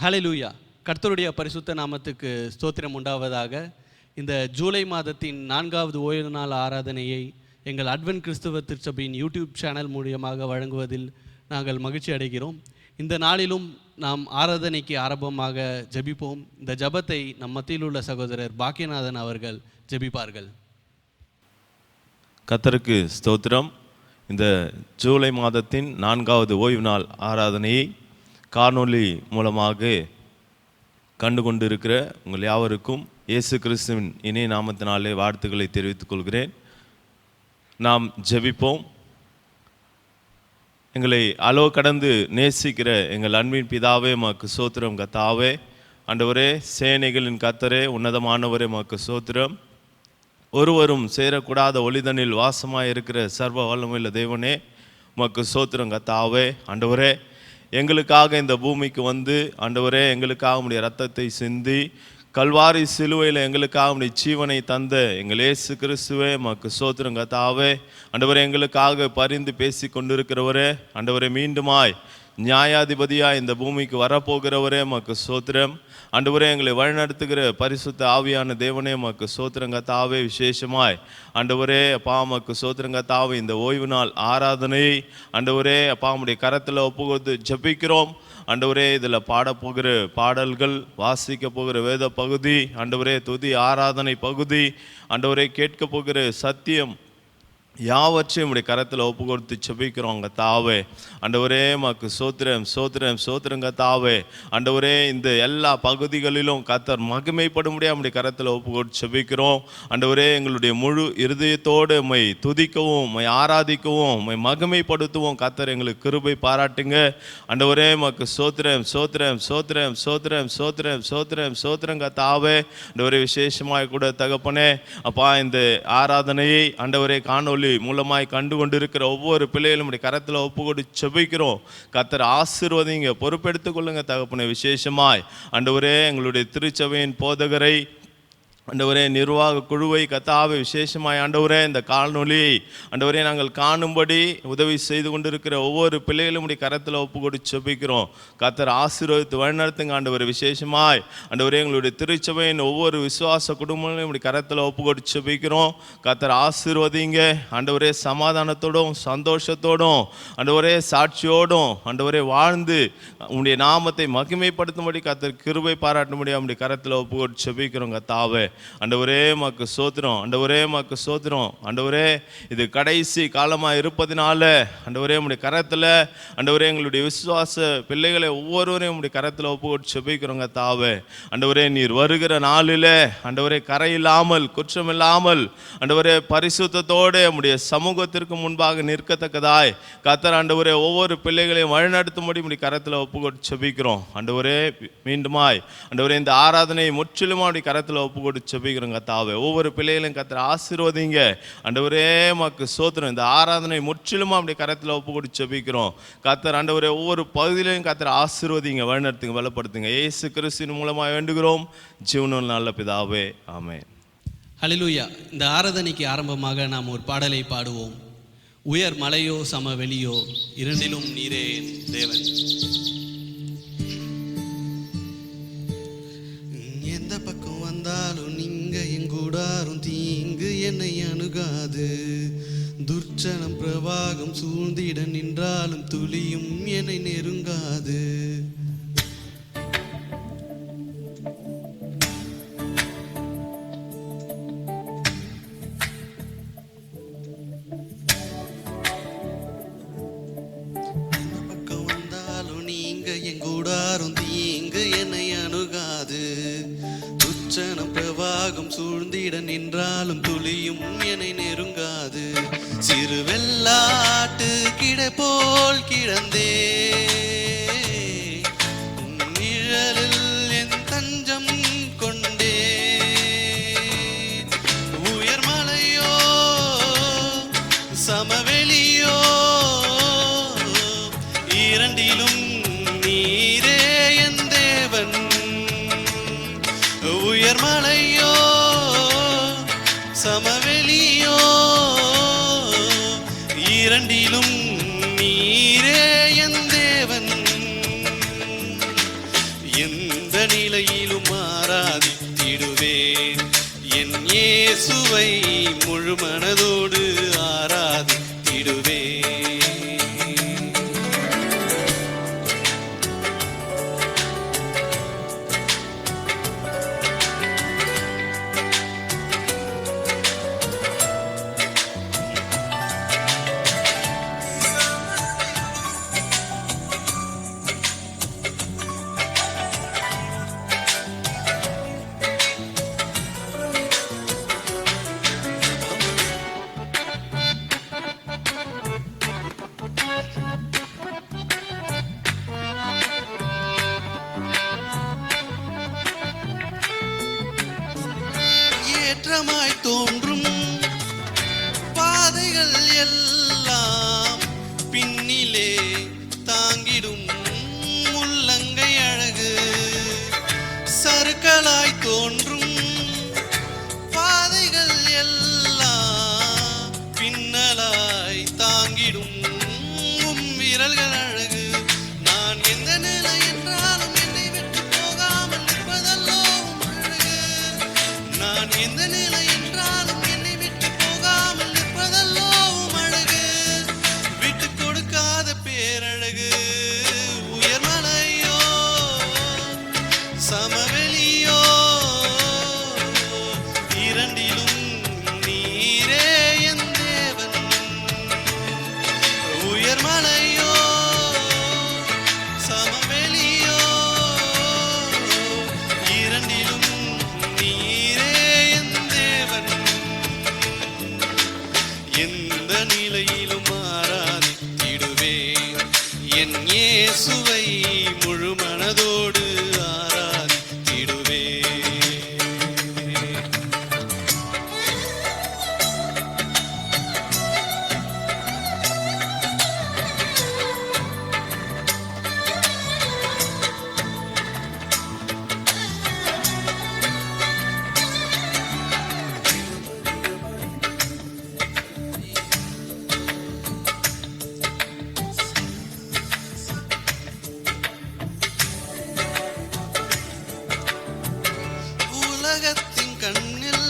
ஹல்லேலூயா. கர்த்தருடைய பரிசுத்த நாமத்துக்கு ஸ்தோத்திரம் உண்டாவதாக. இந்த ஜூலை மாதத்தின் 4வது ஓய்வு நாள் ஆராதனையை எங்கள் அட்வென்ட் கிறிஸ்துவ திருச்சபையின் யூடியூப் சேனல் மூலியமாக வழங்குவதில் நாங்கள் மகிழ்ச்சி அடைகிறோம். இந்த நாளிலும் நாம் ஆராதனைக்கு ஆரம்பமாக ஜெபிப்போம். இந்த ஜெபத்தை நம் மத்தியில் உள்ள சகோதரர் பாக்கியநாதன் அவர்கள் ஜெபிப்பார்கள். கர்த்தருக்கு ஸ்தோத்திரம். இந்த ஜூலை மாதத்தின் 4வது ஓய்வு நாள் ஆராதனையை காணொளி மூலமாக கண்டு கொண்டிருக்கிற உங்கள் யாவருக்கும் இயேசு கிறிஸ்துவின் இணைய நாமத்தினாலே வாழ்த்துக்களை தெரிவித்துக் கொள்கிறேன். நாம் ஜெபிப்போம். எங்களை அளவு கடந்து நேசிக்கிற எங்கள் அன்பின் பிதாவே உமக்கு ஸ்தோத்திரம். கர்த்தாவே, ஆண்டவரே, சேனைகளின் கர்த்தரே, உன்னதமானவரே உமக்கு ஸ்தோத்திரம். ஒருவரும் சேரக்கூடாத ஒளிதனில் வாசமாக இருக்கிற சர்வ வல்லமையுள்ள தேவனே உமக்கு ஸ்தோத்திரம். கர்த்தாவே, ஆண்டவரே, எங்களுக்காக இந்த பூமிக்கு வந்து ஆண்டவரே எங்களுக்காக உம்முடைய இரத்தத்தை சிந்தி கல்வாரி சிலுவையில் எங்களுக்காக உம்முடைய ஜீவனை தந்த எங்கள் இயேசு கிறிஸ்துவே உமக்கு ஸ்தோத்திரம். கர்த்தாவே, ஆண்டவரே, எங்களுக்காக பரிந்து பேசி கொண்டிருக்கிறவரே, ஆண்டவரே, மீண்டுமாய் நியாயாதிபதியாய் இந்த பூமிக்கு வரப்போகிறவரே உமக்கு ஸ்தோத்திரம். ஆண்டவரே, எங்களை வழிநடத்துகிற பரிசுத்த ஆவியான தேவனே உமக்கு ஸ்தோத்திரம். கர்த்தாவே, விசேஷமாய் ஆண்டவரே அப்பா உமக்கு ஸ்தோத்திரம். கர்த்தாவே, இந்த ஓய்வு நாள் ஆராதனையை ஆண்டவரே அப்பா உம்முடைய கரத்தில் ஒப்புக்கொடுத்து ஜெபிக்கிறோம். ஆண்டவரே, இதில் பாடப்போகிற பாடல்கள், வாசிக்க போகிற வேத பகுதி, ஆண்டவரே துதி ஆராதனை பகுதி, ஆண்டவரே கேட்க போகிற சத்தியம் யாவற்றையும் உடைய கரத்தில் ஒப்பு கொடுத்து செபிக்கிறோம். கர்த்தாவே, ஆண்டவரே உமக்கு ஸ்தோத்திரம் ஸ்தோத்திரம் ஸ்தோத்திரம். கர்த்தாவே, ஆண்டவரே, இந்த எல்லா பகுதிகளிலும் கர்த்தர் மகிமைப்படும்படியாக உடைய கரத்தில் ஒப்பு கொடுத்து செபிக்கிறோம். ஆண்டவரே, எங்களுடைய முழு இருதயத்தோடு உம்மை துதிக்கவும், உம்மை ஆராதிக்கவும், உம்மை மகிமைப்படுத்துவோம். கர்த்தர் எங்களுக்கு கிருபை பாராட்டுங்க. ஆண்டவரே, உமக்கு ஸ்தோத்திரம் ஸ்தோத்திரம் ஸ்தோத்திரம் ஸ்தோத்திரம் ஸ்தோத்திரம் ஸ்தோத்திரம் ஸ்தோத்திரம். கர்த்தாவே, ஆண்டவரே, விசேஷமாய் கூட தகப்பனே அப்பா இந்த ஆராதனையை ஆண்டவரே காணொளி மூலமாய் கண்டு கொண்டிருக்கிற ஒவ்வொரு பிள்ளைகளும் கரத்தில் ஒப்பு கொடுத்து செபிக்கிறோம். கர்த்தர் ஆசீர்வதிங்க, பொறுப்பெடுத்துக் கொள்ளுங்க தகப்பனே. விசேஷமாய் ஆண்டவரே எங்களுடைய திருச்சபையின் போதகரை, ஆண்டவரே நிர்வாக குழுவை, கர்த்தாவே விசேஷமாய் ஆண்டவரே இந்த காணொளியை ஆண்டவரே நாங்கள் காணும்படி உதவி செய்து கொண்டிருக்கிற ஒவ்வொரு பிள்ளைகளும் கரத்தில் ஒப்பு கொடுத்து செபிக்கிறோம். கர்த்தர் ஆசீர்வதித்து வழிநடத்துங்க ஆண்டவரே. விசேஷமாய் ஆண்டவரே எங்களுடைய திருச்சபையின் ஒவ்வொரு விசுவாச குடும்பங்களையும் கரத்தில் ஒப்பு கொடுத்து செபிக்கிறோம். கர்த்தர் ஆசீர்வதிங்க ஆண்டவரே. சமாதானத்தோடும் சந்தோஷத்தோடும் ஆண்டவரே சாட்சியோடும் ஆண்டவரே வாழ்ந்து உங்களுடைய நாமத்தை மகிமைப்படுத்தும்படி கர்த்தர் கிருபை பாராட்டும்படி அவருடைய கரத்தில் ஒப்பு கொடுத்து செபிக்கிறோம். கர்த்தாவே, ஆண்டவரே உமக்கு ஸ்தோத்திரம். ஆண்டவரே உமக்கு ஸ்தோத்திரம். ஆண்டவரே, இது கடைசி காலமாக இருப்பதினால ஆண்டவரே உம்முடைய கரத்தில் ஆண்டவரே எங்களுடைய விசுவாச பிள்ளைகளை ஒவ்வொருவரையும் உம்முடைய கரத்தில் ஒப்பு கொடுத்து செபிக்கிறோங்க. கர்த்தாவே, ஆண்டவரே, நீர் வருகிற நாளில் ஆண்டவரே கரையில்லாமல் குற்றமில்லாமல் ஆண்டவரே பரிசுத்தத்தோடு உம்முடைய சமூகத்திற்கு முன்பாக நிற்கத்தக்கதாய் கர்த்தர் ஆண்டவரே ஒவ்வொரு பிள்ளைகளையும் வழிநடத்தும்படி உம்முடைய கரத்தில் ஒப்பு கொடுத்து செபிக்கிறோம். ஆண்டவரே, மீண்டுமாய் ஆண்டவரே இந்த ஆராதனை முற்றிலுமா உம்முடைய கரத்தில் ஒப்பு கொடுத்து செபிக்கிறோம். கர்த்தாவே, ஒவ்வொரு பிள்ளைகளையும் கர்த்தர் ஆசீர்வதிங்க ஆண்டவரே. உமக்கு ஸ்தோத்திரம். இந்த ஆராதனை முற்றிலுமா அப்படி கரத்தில் ஒப்பு கொடுத்து செபிக்கிறோம். கர்த்தர் ஆண்டவரே ஒவ்வொரு பகுதியிலையும் கர்த்தர் ஆசீர்வதிங்க, வழிநடத்துங்க, பலப்படுத்துங்க. இயேசு கிறிஸ்துவின் மூலமாக வேண்டுகிறோம் ஜீவனுள்ள நல்ல பிதாவே, ஆமென். ஹல்லேலூயா. இந்த ஆராதனைக்கு ஆரம்பமாக நாம் ஒரு பாடலை பாடுவோம். உயர் மலையோ சமவெளியோ இரண்டிலும் நீரே தேவன். எந்த பக்கம் வந்தாலும் நீங்க எங்கூடாரும் தீங்கு என்னை அணுகாது. துர்ச்சனம் பிரவாகம் சூழ்ந்திட நின்றாலும் துளியும் என்னை நெருங்காது. எந்த பக்கம் வந்தாலும் நீங்க எங்கூடாரும் தீங்கு என்னை அணுகாது. துர்ச்சனம் பிரவாகம் சூழ்ந்திட நின்றாலும் துளியும் என்னை நெருங்காது. சிறு வெள்ளாட்டு கிடை போல் கிடந்தே நிழலில் என் தஞ்சம் கொண்டே. உயர் மலையோ சமவெளியோ இரண்டிலும் நீரே என் தேவன். உயர் மலையோ சமவெளியோ இரண்டிலும் நீரே என் தேவன். என் இயேசுவை முழு மனதோடு ஆராதித்திடுவே. ஏற்றமாய் தோன்றும் பாதைகள் எல்லாம் பின்னிலே தாங்கிடும் முள்ளங்கை அழகு. சறுக்கலாய் தோன்றும் பாதைகள் எல்லாம் பின்னலாய் தாங்கிடும் விரல்கள் அழகு. நான் எந்த நிலை என்றாலும் என்னை விட்டு போகாமல் நிற்பதல்லோ அழகு. நான் எந்த நிலை என்றாலும் என்னை விட்டு போகாமல் நிற்பதல்லோ அழகு. விட்டு கொடுக்காத பேரழகு. உயர்மலையோ சமவெளியோ இரண்டிலும் நீரே என் தேவன். உயர்மலையோ சமவெளியோ இரண்டிலும் நீரே என் தேவன். எந்த நிலையிலும் ஆராதித்திடுவேன் என் இயேசுவை முழு மனதோடு ஆராதித்திடுவேன். உலகத்தின் கண்ணில்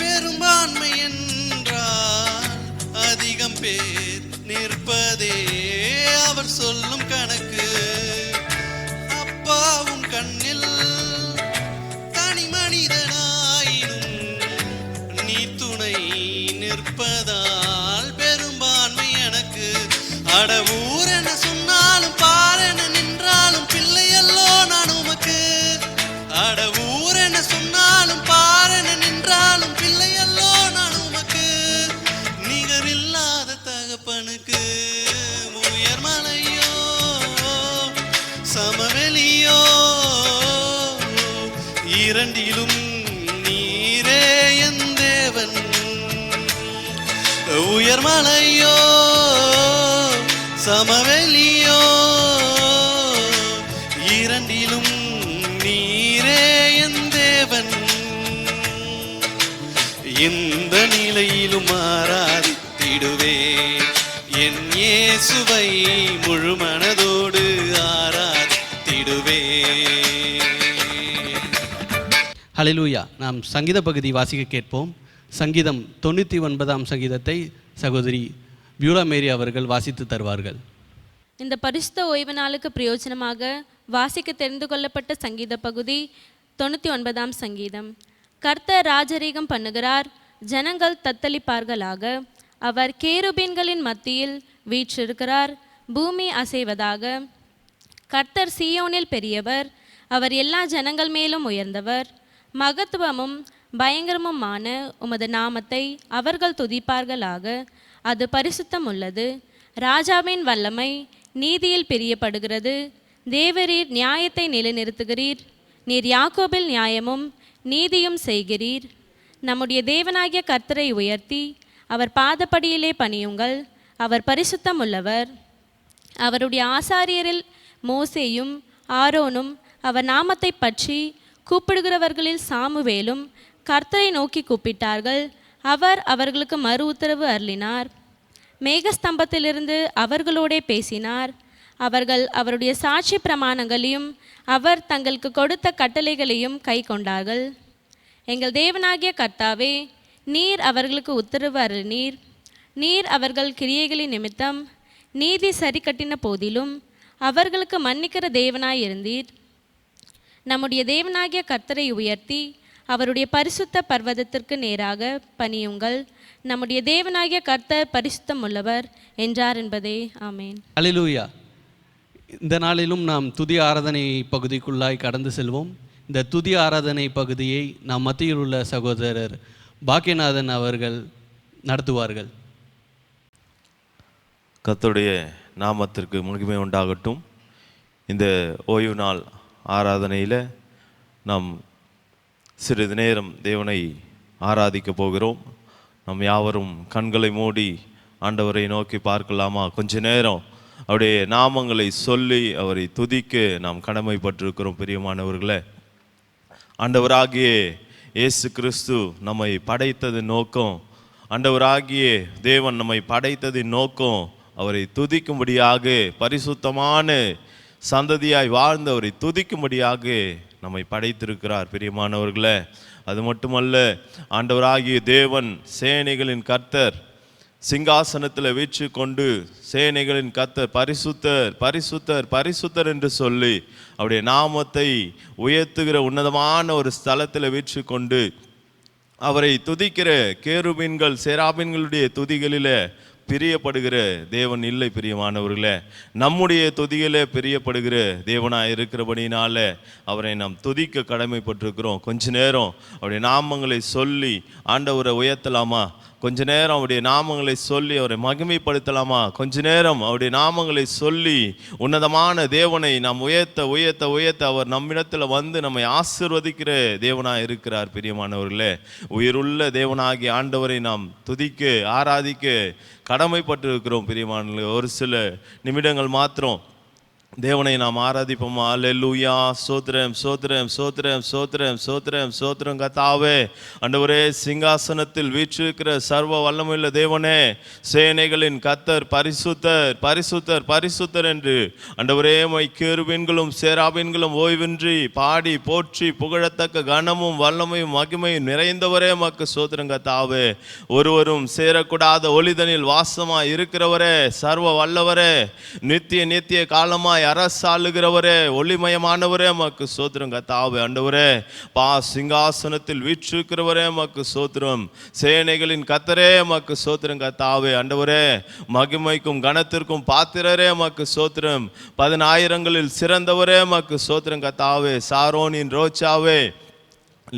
பெரும்பான்மை என்றால் அதிகம் பேர் நிற்பதே அவர் சொல்லும் கணக்கு. அப்பாவும் கண்ணில் தனி மனிதனாயினும் நீ துணை நிற்பதால் பெரும்பான்மை எனக்கு. அட ஊரென சொன்னாலும் பாரென நின்றாலும் பிள்ளையல்லோ நான் உமக்கு. அட ஊரென சொன்னாலும் பாரென நின்றாலும் பிள்ளையல்லோ நான் உமக்கு. நிகரில்லாத தகப்பனுக்கு. உயர்மலையோ சமவெளியோ இரண்டிலும் நீரே என் தேவன். உயர்மலையோ சமவெளியோ இரண்டிலும் நீரே என் தேவன். எந்த நிலையிலும் ஆராதித்திடுவேன் என் இயேசுவை முழு மனதோடு ஆராதித்திடுவேன். ஹல்லேலூயா. நாம் சங்கீத பகுதி வாசிக்க கேட்போம். சங்கீதம் 99ஆம் சங்கீதத்தை சகோதரி பியூலா மேரி அவர்கள் வாசித்து தருவார்கள். இந்த பரிசுத்த ஓய்வு நாளுக்கு பிரயோஜனமாக வாசிக்க தெரிந்து கொள்ளப்பட்ட சங்கீத பகுதி 99ஆம் சங்கீதம். கர்த்தர் ராஜரீகம் பண்ணுகிறார், ஜனங்கள் தத்தளிப்பார்களாக. அவர் கேருபீன்களின் மத்தியில் வீற்றிருக்கிறார், பூமி அசைவதாக. கர்த்தர் சீயோனில் பெரியவர், அவர் எல்லா ஜனங்கள் மேலும் உயர்ந்தவர். மகத்துவமும் பயங்கரமுமான உமது நாமத்தை அவர்கள் துதிப்பார்களாக. அது பரிசுத்தம் உள்ளது. ராஜாவின் வல்லமை நீதியில் பிரியப்படுகிறது. தேவரீர் நியாயத்தை நிலைநிறுத்துகிறீர். நீர் யாக்கோபில் நியாயமும் நீதியும் செய்கிறீர். நம்முடைய தேவனாகிய கர்த்தரை உயர்த்தி அவர் பாதப்படியிலே பணியுங்கள். அவர் பரிசுத்தம் உள்ளவர். அவருடைய ஆசாரியரில் மோசேயும் ஆரோனும் அவர் நாமத்தை பற்றி கூப்பிடுகிறவர்களில் சாமுவேலும் கர்த்தரை நோக்கி கூப்பிட்டார்கள். அவர் அவர்களுக்கு மறு உத்தரவு அருளினார். மேகஸ்தம்பத்திலிருந்து அவர்களோடே பேசினார். அவர்கள் அவருடைய சாட்சி பிரமாணங்களையும் அவர் தங்களுக்கு கொடுத்த கட்டளைகளையும் கை கொண்டார்கள். எங்கள் தேவனாகிய கர்த்தாவே, நீர் அவர்களுக்கு உத்தரவு அருளினீர். நீர் அவர்கள் கிரியைகளின் நிமித்தம் நீதி சரி கட்டின போதிலும் அவர்களுக்கு மன்னிக்கிற தேவனாயிருந்தீர். நம்முடைய தேவனாகிய கர்த்தரை உயர்த்தி அவருடைய பரிசுத்த பர்வதத்திற்கு நேராக பணியுங்கள். நம்முடைய தேவனாகிய கர்த்தர் பரிசுத்தம் உள்ளவர் என்றார் என்பதே. ஆமேன். அல்லேலூயா. இந்த நாளிலும் நாம் துதி ஆராதனை பகுதிக்குள்ளாய் கடந்து செல்வோம். இந்த துதி ஆராதனை பகுதியை நாம் மத்தியில் உள்ள சகோதரர் பாக்கியநாதன் அவர்கள் நடத்துவார்கள். கர்த்தருடைய நாமத்திற்கு மகிமை உண்டாகட்டும். இந்த ஓய்வு நாள் ஆராதனையில் நாம் சிறிது நேரம் தேவனை ஆராதிக்க போகிறோம். நாம் யாவரும் கண்களை மூடி ஆண்டவரை நோக்கி பார்க்கலாமா? கொஞ்ச நேரம் அவருடைய நாமங்களை சொல்லி அவரை துதிக்க நாம் கடமைப்பட்டிருக்கிறோம். பிரியமானவர்களே, ஆண்டவராகிய இயேசு கிறிஸ்து நம்மை படைத்ததின் நோக்கம், ஆண்டவராகிய தேவன் நம்மை படைத்ததின் நோக்கம் அவரை துதிக்கும்படியாக, பரிசுத்தமான சந்ததியாய் வாழ்ந்து அவரை துதிக்கும்படியாக நம்மை படைத்திருக்கிறார். பிரியமானவர்களே, அது மட்டுமல்ல, ஆண்டவராகிய தேவன் சேனைகளின் கர்த்தர் சிங்காசனத்தில் வீற்று கொண்டு சேனைகளின் கர்த்தர் பரிசுத்தர் பரிசுத்தர் பரிசுத்தர் என்று சொல்லி அவருடைய நாமத்தை உயர்த்துகிற உன்னதமான ஒரு ஸ்தலத்தில் வீற்று கொண்டு அவரை துதிக்கிற கேருபீன்கள் சேராபீன்களுடைய துதிகளிலே பிரியப்படுகிற தேவன் இல்லை. பிரியமானவர்களே, நம்முடைய துதியிலே பிரியப்படுகிற தேவனாக இருக்கிறபடினால அவரை நாம் துதிக்க கடமைப்பட்டிருக்கிறோம். கொஞ்ச நேரம் அவருடைய நாமங்களை சொல்லி ஆண்டவரை உயர்த்தலாமா? கொஞ்ச நேரம் அவருடைய நாமங்களை சொல்லி அவரை மகிமைப்படுத்தலாமா? கொஞ்ச நேரம் அவருடைய நாமங்களை சொல்லி உன்னதமான தேவனை நாம் உயர்த்த உயர்த்த உயர்த்த அவர் நம்மிடத்தில் வந்து நம்மை ஆசீர்வதிக்கிற தேவனாக இருக்கிறார். பிரியமானவர்களே, உயிருள்ள தேவனாகிய ஆண்டவரை நாம் துதிக்க ஆராதிக்க கடமைப்பட்டிருக்கிறோம். பிரியமானவர்களே, ஒரு சில நிமிடங்கள் மாத்திரம் தேவனை நாம் ஆராதிப்போமா? அல்லேலூயா. சோத்திரம் சோத்திரம் சோத்திரம் சோத்திரம் சோத்திரம் சோத்திரம் கர்த்தாவே. ஆண்டவரே, சிங்காசனத்தில் வீற்றிருக்கிற சர்வ வல்லமையுள்ள தேவனே, சேனைகளின் கர்த்தர் பரிசுத்தர் பரிசுத்தர் பரிசுத்தர் என்று ஆண்டவரே கேருபீன்களும் சேராபீன்களும் ஓய்வின்றி பாடி போற்றி புகழத்தக்க கனமும் வல்லமையும் மகிமையும் நிறைந்தவரே மக்கு சோத்திரம் கர்த்தாவே. ஒருவரும் சேரக்கூடாத ஒளிதனில் வாசமாய் இருக்கிறவரே, சர்வ வல்லவரே, நித்திய நித்திய காலமாய் அரசாளுகிறவரே, ஒளிமயமானவரே மக்கு சோத்திரம் கர்த்தாவே. ஆண்டவரே, சிங்காசனத்தில் வீற்றிருக்கிறவரே மக்கு சோத்திரம். சேனைகளின் கர்த்தரே மக்கு சோத்திரம் கர்த்தாவே. ஆண்டவரே, மகிமைக்கும் கனத்திற்கும் பாத்திரரே மக்கு சோத்திரம். 10,000ங்களில் சிறந்தவரே மக்கு சோத்திரம் கர்த்தாவே. சாரோனின் ரோச்சாவே,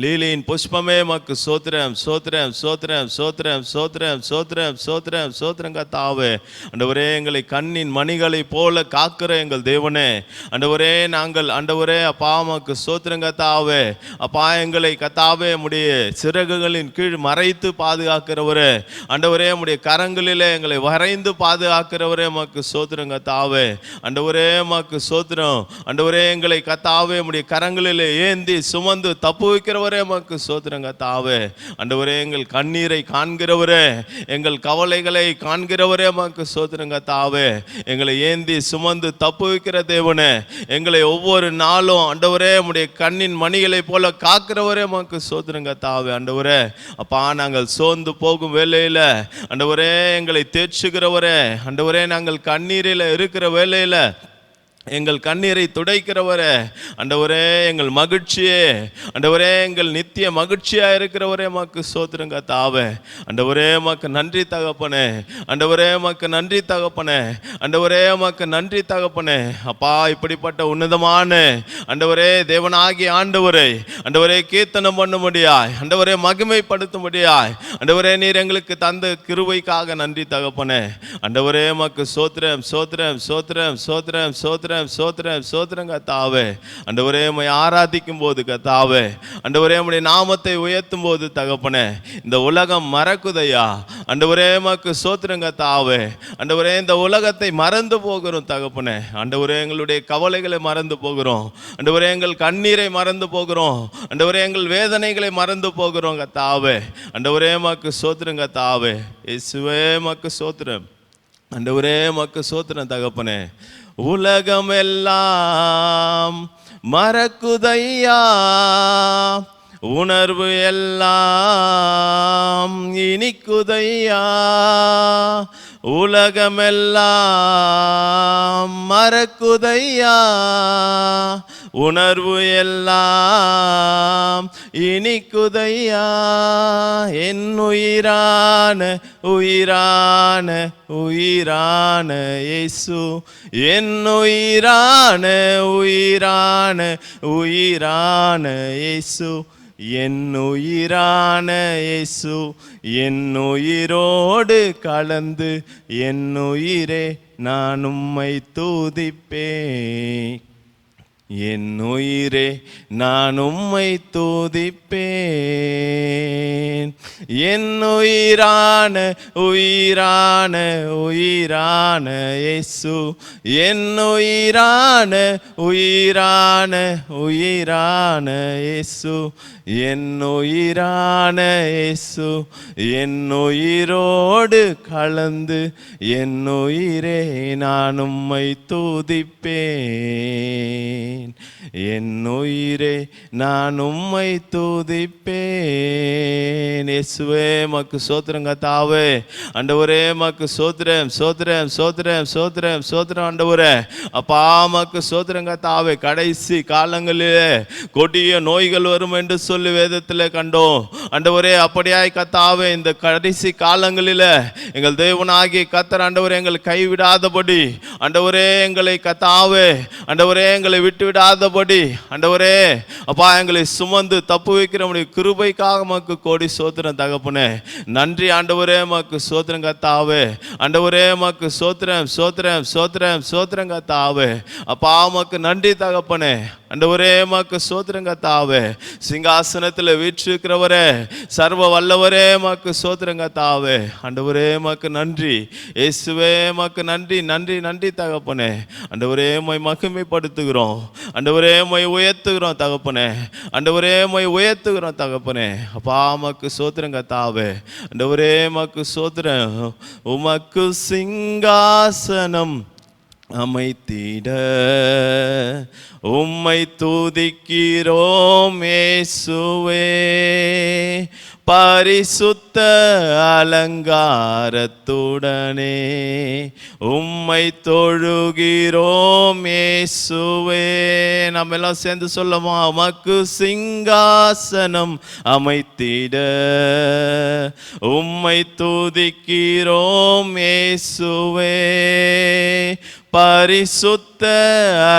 லீலியின் புஷ்பமே மக்கு சோத்திரம் சோத்திரம் சோத்திரம் சோத்திரம் சோத்திரம் சோத்திரம் சோத்திரம் சோத்திரம் கர்த்தாவே. ஆண்டவரே, எங்களை கண்ணின் மணிகளை போல காக்கிற எங்கள் தேவனே, ஆண்டவரே, நாங்கள் ஆண்டவரே அப்பா மக்கு சோத்திரம் கர்த்தாவே. அப்பா, எங்களை கர்த்தாவே உம்முடைய சிறகுகளின் கீழ் மறைத்து பாதுகாக்கிறவரே, ஆண்டவரே உம்முடைய கரங்களிலே எங்களை வரைந்து பாதுகாக்கிறவரே மக்கு சோத்திரம் கர்த்தாவே. ஆண்டவரே மக்கு சோத்திரம். ஆண்டவரே, எங்களை கர்த்தாவே உம்முடைய கரங்களிலே ஏந்தி சுமந்து தப்பு வைக்கிற மக்கு சோத்திரம் கர்த்தாவே. ஆண்டவரே, எங்கள் கண்ணீரை காண்கிறவரே, எங்கள் கவலைகளை காண்கிறவரே மக்கு சோத்திரம் கர்த்தாவே. எங்களை ஏந்தி சுமந்து தப்பு வைக்கிற தேவனே, எங்களை ஒவ்வொரு நாளும் ஆண்டவரே உம்முடைய கண்ணின் மணிகளை போல காக்கிறவரே மக்கு சோத்திரம் கர்த்தாவே. ஆண்டவரே அப்பா, நாங்கள் சோர்ந்து போகும் வேளையில ஆண்டவரே எங்களை தேற்றுகிறவரே, ஆண்டவரே நாங்கள் கண்ணீரில் இருக்கிற வேளையில எங்கள் கண்ணீரை துடைக்கிறவரே, ஆண்டவரே எங்கள் மகிழ்ச்சியே, ஆண்டவரே எங்கள் நித்திய மகிழ்ச்சியா இருக்கிறவரே மக்கு சோத்திரம் கர்த்தாவே. ஆண்டவரே மக்கு நன்றி தகப்பனே, ஆண்டவரே மக்கு நன்றி தகப்பனே, ஆண்டவரே மக்கு நன்றி தகப்பனே. அப்பா, இப்படிப்பட்ட உன்னதமான ஆண்டவரே தேவனாகிய ஆண்டவரே, ஆண்டவரே கீர்த்தனம் பண்ணும்படியாய், ஆண்டவரே மகிமைப்படுத்தும்படியாய், ஆண்டவரே நீர் எங்களுக்கு தந்த கிருபைக்காக நன்றி தகப்பனே. ஆண்டவரே மக்கு சோத்திரம் சோத்திரம் சோத்திரம் சோத்திரம் சோத்திரம் சோத்திரம் சோத்திரம் கர்த்தாவே. ஆண்டவரே உம்மை ஆராதிக்கும் போது கர்த்தாவே, ஆண்டவரே உம்முடைய நாமத்தை உயர்த்தும் போது தகப்பனே, இந்த உலகம் மறக்குதையா. ஆண்டவரே மக்கு சோத்திரம் கர்த்தாவே. ஆண்டவரே, இந்த உலகத்தை மறந்து போகிறோம் தகப்பனே. ஆண்டவரே, எங்களுடைய கவலைகளை மறந்து போகிறோம். ஆண்டவரே, எங்கள் கண்ணீரை மறந்து போகிறோம். ஆண்டவரே, எங்கள் வேதனைகளை மறந்து போகிறோம் கர்த்தாவே. ஆண்டவரே மக்கு சோத்திரம் கர்த்தாவே. இயேசுவே மக்கு சோத்திரம். ஆண்டவரே மக்கு சோத்திரம் தகப்பனே. உலகம் எல்லாம் மறக்குதையா, உணர்வு எல்லாம் இனிக்குதையா, உலகமெல்லாம் மறக்குதையா, உணர்வு எல்லாம் இனிக்குதையா, என் உயிரான உயிரான உயிரான இயேசு, என் உயிரான உயிரான உயிரான இயேசு, என் உயிரான இயேசு, என் உயிரோடு கலந்து என் உயிரே நான் உம்மை துதிப்பேன், என் உயிரே நான் உம்மை துதிப்பேன், என் உயிரான உயிரான உயிரான இயேசு, என் உயிரான உயிரான உயிரான இயேசு, என் உயிரான இயேசு, என் உயிரோடு கலந்து என் உயிரே நான் உம்மை துதிப்பேன், என் உயிரே நான் உம்மை துதிப்பேன். இயேசுவே மக்கு சோத்திரம் கர்த்தாவே, ஆண்டவரே மக்கு சோத்திரம் சோத்திரம் சோத்திரம் சோத்திரம் சோத்திரம் ஆண்டவரே. அப்பா மக்கு சோத்திரம் கர்த்தாவே, கடைசி காலங்களிலே கொடிய நோய்கள் வரும் என்று சொல்லி வேதத்தில் கண்டோம் ஆண்டவரே. அப்படியாய் கர்த்தாவே இந்த கடைசி காலங்களில் எங்கள் தேவனாகிய கர்த்தர் ஆண்டவரே எங்களை கைவிடாதபடி ஆண்டவரே, எங்களை கர்த்தாவே ஆண்டவரே எங்களை விட்டு விடாதபடி ஆண்டவரே அப்பா எங்களை சுமந்து தப்பு வைக்கிற கிருபைக்காக மக்கு கோடி சோத்திரம் தகப்பனே. நன்றி ஆண்டவரே மக்கு சோத்திரம் கர்த்தாவே, ஆண்டவரே மக்கு சோத்திரம் சோத்திரம் சோத்திரம் சோத்திரம் கர்த்தாவே. அப்பா மக்கு நன்றி தகப்பனே, ஆண்டவரே மக்கு சோத்திரம் கர்த்தாவே. சிங்காசனத்தில் வீற்றிருக்கிறவரே, சர்வ வல்லவரே மக்கு சோத்திரம் கர்த்தாவே. ஆண்டவரே மக்கு நன்றி, இயேசுவே மக்கு நன்றி நன்றி நன்றி தகப்பனே. ஆண்டவரே மை மகிமைப்படுத்துகிறோம், ஆண்டவரே மை உயர்த்துகிறோம் தகப்பனே, ஆண்டவரே மை உயர்த்துகிறோம் தகப்பனே. அப்பா மக்கு சோத்திரம் கர்த்தாவே, ஆண்டவரே மக்கு சோத்திரம். உமக்கு சிங்காசனம் அமைத்திட உம்மை துதிக்கிறோம் இயேசுவே, பரிசுத்த அலங்காரத்துடனே உம்மை தொழுகிறோம் இயேசுவே. நம்ம எல்லாம் சேர்ந்து சொல்லமா, உமக்கு சிங்காசனம் அமைத்திட உம்மை துதிக்கிறோம் இயேசுவே, பரிசுத்த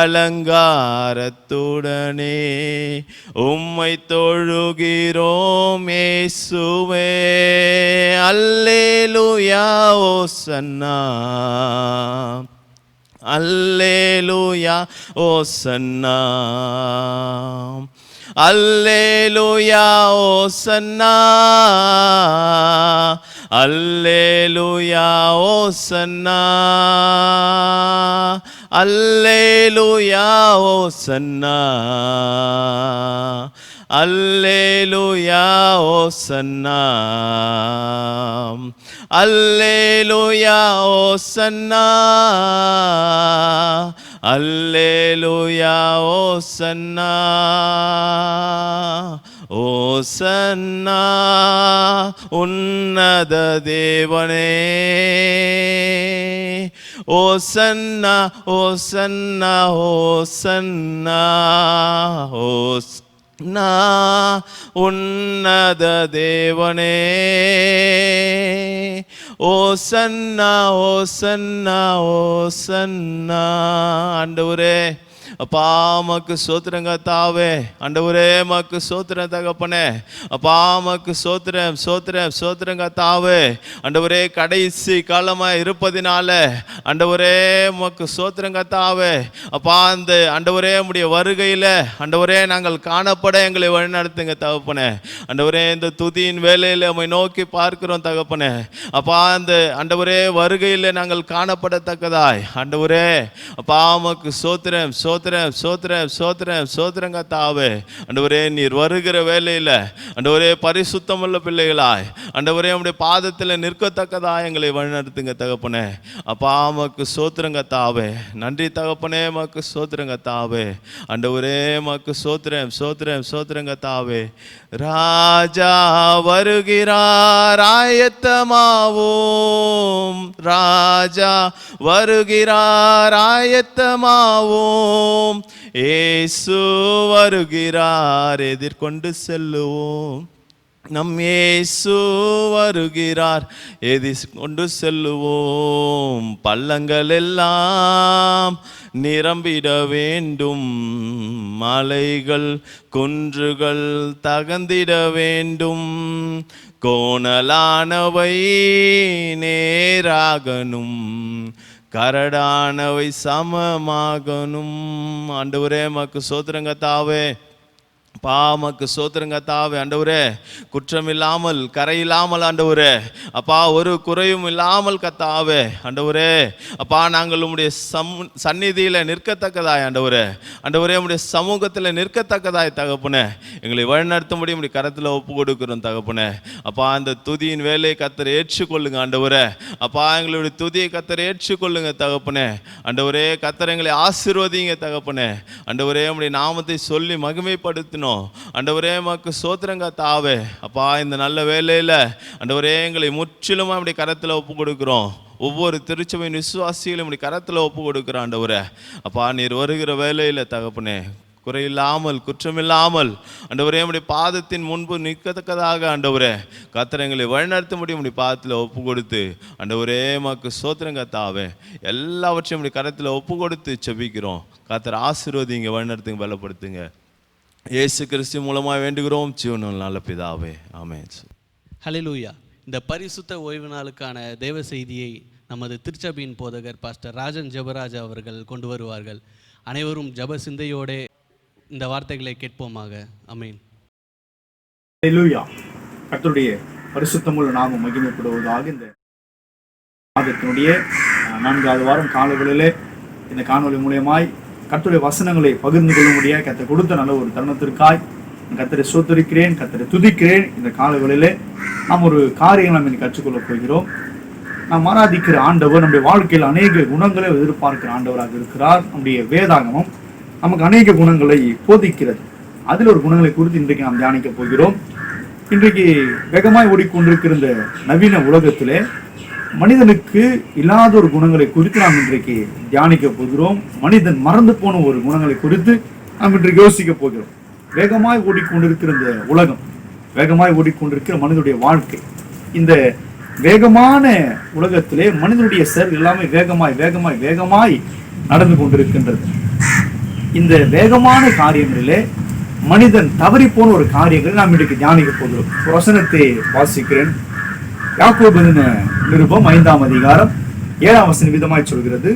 அலங்காரத்துடனே உம்மை தொழுகிறோம் இயேசுவே. அல்லேலூயா ஓசன்னா, அல்லேலூயா ஓசன்னா, அல்லேலூயா ஓசன்னா, அல்லேலூயா ஓசன்னா, அல்லேலூயா ஓசன்னா, அல்லேலூயா ஓசன்னா, அல்லேலூயா ஓசன்னா, அல்லேலூயா ஓசன்னா, ஓசன்னா உன்னத தேவனே, ஓசன்னா ஓசன்னா ஓசன்னா ஓசன்னா உன்னத தேவனே, ஓசன்னா ஓசன்னா ஓசன்னா. ஆண்டவரே அப்பா மக்கு சோத்திரம் கர்த்தாவே, ஆண்டவரே மக்கு சோத்திரம் தகப்பனே. அப்பா மக்கு சோத்திரம் சோத்திரம் சோத்திரம் கர்த்தாவே. ஆண்டவரே கடைசி காலமாக இருப்பதினால ஆண்டவரே மக்கு சோத்திரம் கர்த்தாவே. அப்பா அந்த ஆண்டவரே உம்முடைய வருகையில் ஆண்டவரே நாங்கள் காணப்பட எங்களை வழிநடத்துங்க தகப்பனே. ஆண்டவரே இந்த துதியின் வேலையில் உம்மை நோக்கி பார்க்கிறோம் தகப்பனே. அப்பா அந்த ஆண்டவரே வருகையில் நாங்கள் காணப்படத்தக்கதாய் ஆண்டவரே அப்பா மக்கு சோத்திரம் சோத்திரம் சோத்திரம் சோத்திரம் சோத்திரம் சோத்திரம் கத்தாவே. ஆண்டவரே நீர் வருகிற வேலையில் ஆண்டவரே பரிசுத்தமுள்ள பிள்ளைகளாய் ஆண்டவரே உம்முடைய பாதத்தில் நிற்கத்தக்கதா எங்களை வழிநடத்துங்க தகப்பனே. அப்பா மக்கு சோத்திரம் கத்தாவே. நன்றி தகப்பனே, மக்கு சோத்திரம் கத்தாவே. ஆண்டவரே மக்கு சோத்திரம் சோத்திரம் சோத்திரம் கத்தாவே. ராஜா வருகிறார் ஆயத்தமாவோம், ராஜா வருகிறார் ஆயத்தமாவோம், இயேசு வருகிறார் எதிர்கொண்டு செல்லுவோம். நம் இயேசு வருகிறார் எதிர்கொண்டு செல்லுவோம். பள்ளங்கள் எல்லாம் நிரம்பிட வேண்டும், மலைகள் குன்றுகள் தகந்திட வேண்டும், கோணலானவை நேராகணும், கரடானவை சமமாகணும். ஆண்டவரே மக்கு சோத்திரங்கத்தாவே. பாமக்கு சோத்திரங்கத்தாவே. ஆண்டவரே குற்றமில்லாமல் கரையில்லாமல் ஆண்டவரே அப்பா ஒரு குறையும் இல்லாமல் கத்தாவே. ஆண்டவரே அப்பா நாங்கள் உம்முடைய சந்நிதியில் நிற்கத்தக்கதாய் ஆண்டவரே ஆண்டவரே உம்முடைய சமூகத்தில் நிற்கத்தக்கதாய் தகப்பனே எங்களை வழிநடத்தும்படி உம்முடைய கரத்தில் ஒப்பு கொடுக்கிறோம் தகப்பனே. அப்பா அந்த துதியின் வேலையை கர்த்தர் ஏற்றுக்கொள்ளுங்க ஆண்டவரே. அப்பா எங்களுடைய துதியை கர்த்தர் ஏற்றுக்கொள்ளுங்க தகப்பனே. ஆண்டவரே கர்த்தர் எங்களை ஆசீர்வதிங்க தகப்பனே. ஆண்டவரே உம்முடைய நாமத்தை சொல்லி மகிமைப்படுத்தணும் ஆண்டவரே. மக்கு சோத்திரங்கத்தாவே. அப்பா இந்த நல்ல வேலையில் ஆண்டவரே எங்களை முற்றிலுமா அப்படி கரத்தில் ஒப்பு கொடுக்குறோம். ஒவ்வொரு திருச்சபையின் விசுவாசிகளும் இப்படி கரத்தில் ஒப்பு கொடுக்குறோம் ஆண்டவரே. அப்பா நீர் வருகிற வேலையில் தகப்பனே குறையில்லாமல் குற்றமில்லாமல் ஆண்டவரே உம்முடைய பாதத்தின் முன்பு நிற்கத்தக்கதாக ஆண்டவரே கர்த்தர் எங்களை வழிநடத்தும்படி உம்முடைய பாதத்தில் ஒப்பு கொடுத்து ஆண்டவரே மக்கு சோத்திரங்கத்தாவே எல்லாவற்றையும் உம்முடைய கரத்தில் ஒப்பு கொடுத்து செபிக்கிறோம். கர்த்தர் ஆசீர்வதிங்க, வழிநடத்துங்க, பலப்படுத்துங்க. இயேசு கிறிஸ்து மூலமாக வேண்டுகிறோம் ஜீவனுள்ள நல்ல பிதாவே, ஆமென். ஹல்லேலூயா. இந்த பரிசுத்த ஓய்வு நாளுக்கான தேவ செய்தியை நமது திருச்சபையின் போதகர் பாஸ்டர் ராஜன் ஜெபராஜா அவர்கள் கொண்டு வருவார்கள். அனைவரும் ஜெப சிந்தையோட இந்த வார்த்தைகளை கேட்போமாக. ஆமென். ஹல்லேலூயா. கர்த்தருடைய பரிசுத்தமுள்ள நாமம் மகிமைப்படுவதாக. இந்த மாதத்தினுடைய 4வது வாரம் காலவெளியிலே இந்த காணொலி மூலமாய் கர்த்தருடைய வசனங்களை பகிர்ந்து கொள்ளும்படியாக கர்த்தர் கொடுத்த நல்ல ஒரு தருணத்திற்காய் கர்த்தரை ஸ்தோத்திரிக்கிறேன், கர்த்தரை துதிக்கிறேன். இந்த காலவெளியிலே நாம் ஒரு காரியம் நாம் இன்னைக்கு கற்றுக்கொள்ளப் போகிறோம். நாம் ஆராதிக்கிற ஆண்டவர் நம்முடைய வாழ்க்கையில் அநேக குணங்களை எதிர்பார்க்கிற ஆண்டவராக இருக்கிறார். நம்முடைய வேதாகமம் நமக்கு அநேக குணங்களை போதிக்கிறது. அதில் ஒரு குணங்களை குறித்து இன்றைக்கு நாம் தியானிக்க போகிறோம். இன்றைக்கு வேகமாய் ஓடிக்கொண்டிருக்கிற இந்த நவீன உலகத்திலே மனிதனுக்கு இல்லாத ஒரு குணங்களை குறித்து நாம் இன்றைக்கு தியானிக்க போகிறோம். மனிதன் மறந்து போன ஒரு குணங்களை குறித்து நாம் இன்றைக்கு யோசிக்க போகிறோம். வேகமாய் ஓடிக்கொண்டிருக்கிற இந்த உலகம், வேகமாய் ஓடிக்கொண்டிருக்கிற மனிதனுடைய வாழ்க்கை, இந்த வேகமான உலகத்திலே மனிதனுடைய செயல் எல்லாமே வேகமாய் வேகமாய் வேகமாய் நடந்து கொண்டிருக்கின்றது. இந்த வேகமான காரியங்களிலே மனிதன் தவறி போன ஒரு காரியங்களை நாம் இன்றைக்கு தியானிக்க போகிறோம். ஒரு வசனத்தை வாசிக்கிறேன். யாக்கோபு நிருபம் 5ஆம் அதிகாரம் 7ஆம் வசனம் விதமாய் சொல்கிறது,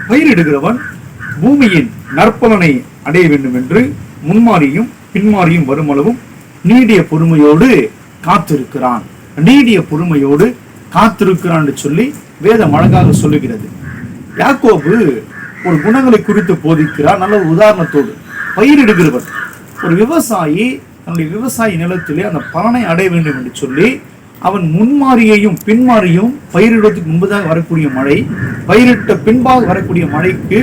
பயிரிடுகிறவன் பூமியின் நற்பலனை அடைய வேண்டும் என்று முன்மாறியும் பின்மாறியும் வருமளவும் நீடிய பொறுமையோடு காத்திருக்கிறான். நீடிய பொறுமையோடு காத்திருக்கிறான் என்று சொல்லி வேதம் அழகாக சொல்லுகிறது. யாக்கோபு ஒரு குணங்களை குறித்து போதிக்கிறார். நல்ல உதாரணத்தோடு பயிரிடுகிறவன், ஒரு விவசாயி தன்னுடைய விவசாய நிலத்திலே அந்த பலனை அடைய வேண்டும் என்று சொல்லி அவன் முன்மாறியையும் பின்மாறியும் பயிரிடுவதற்கு முன்பதாக வரக்கூடிய மழை, பயிரிட்ட பின்பாக வரக்கூடிய மழைக்கு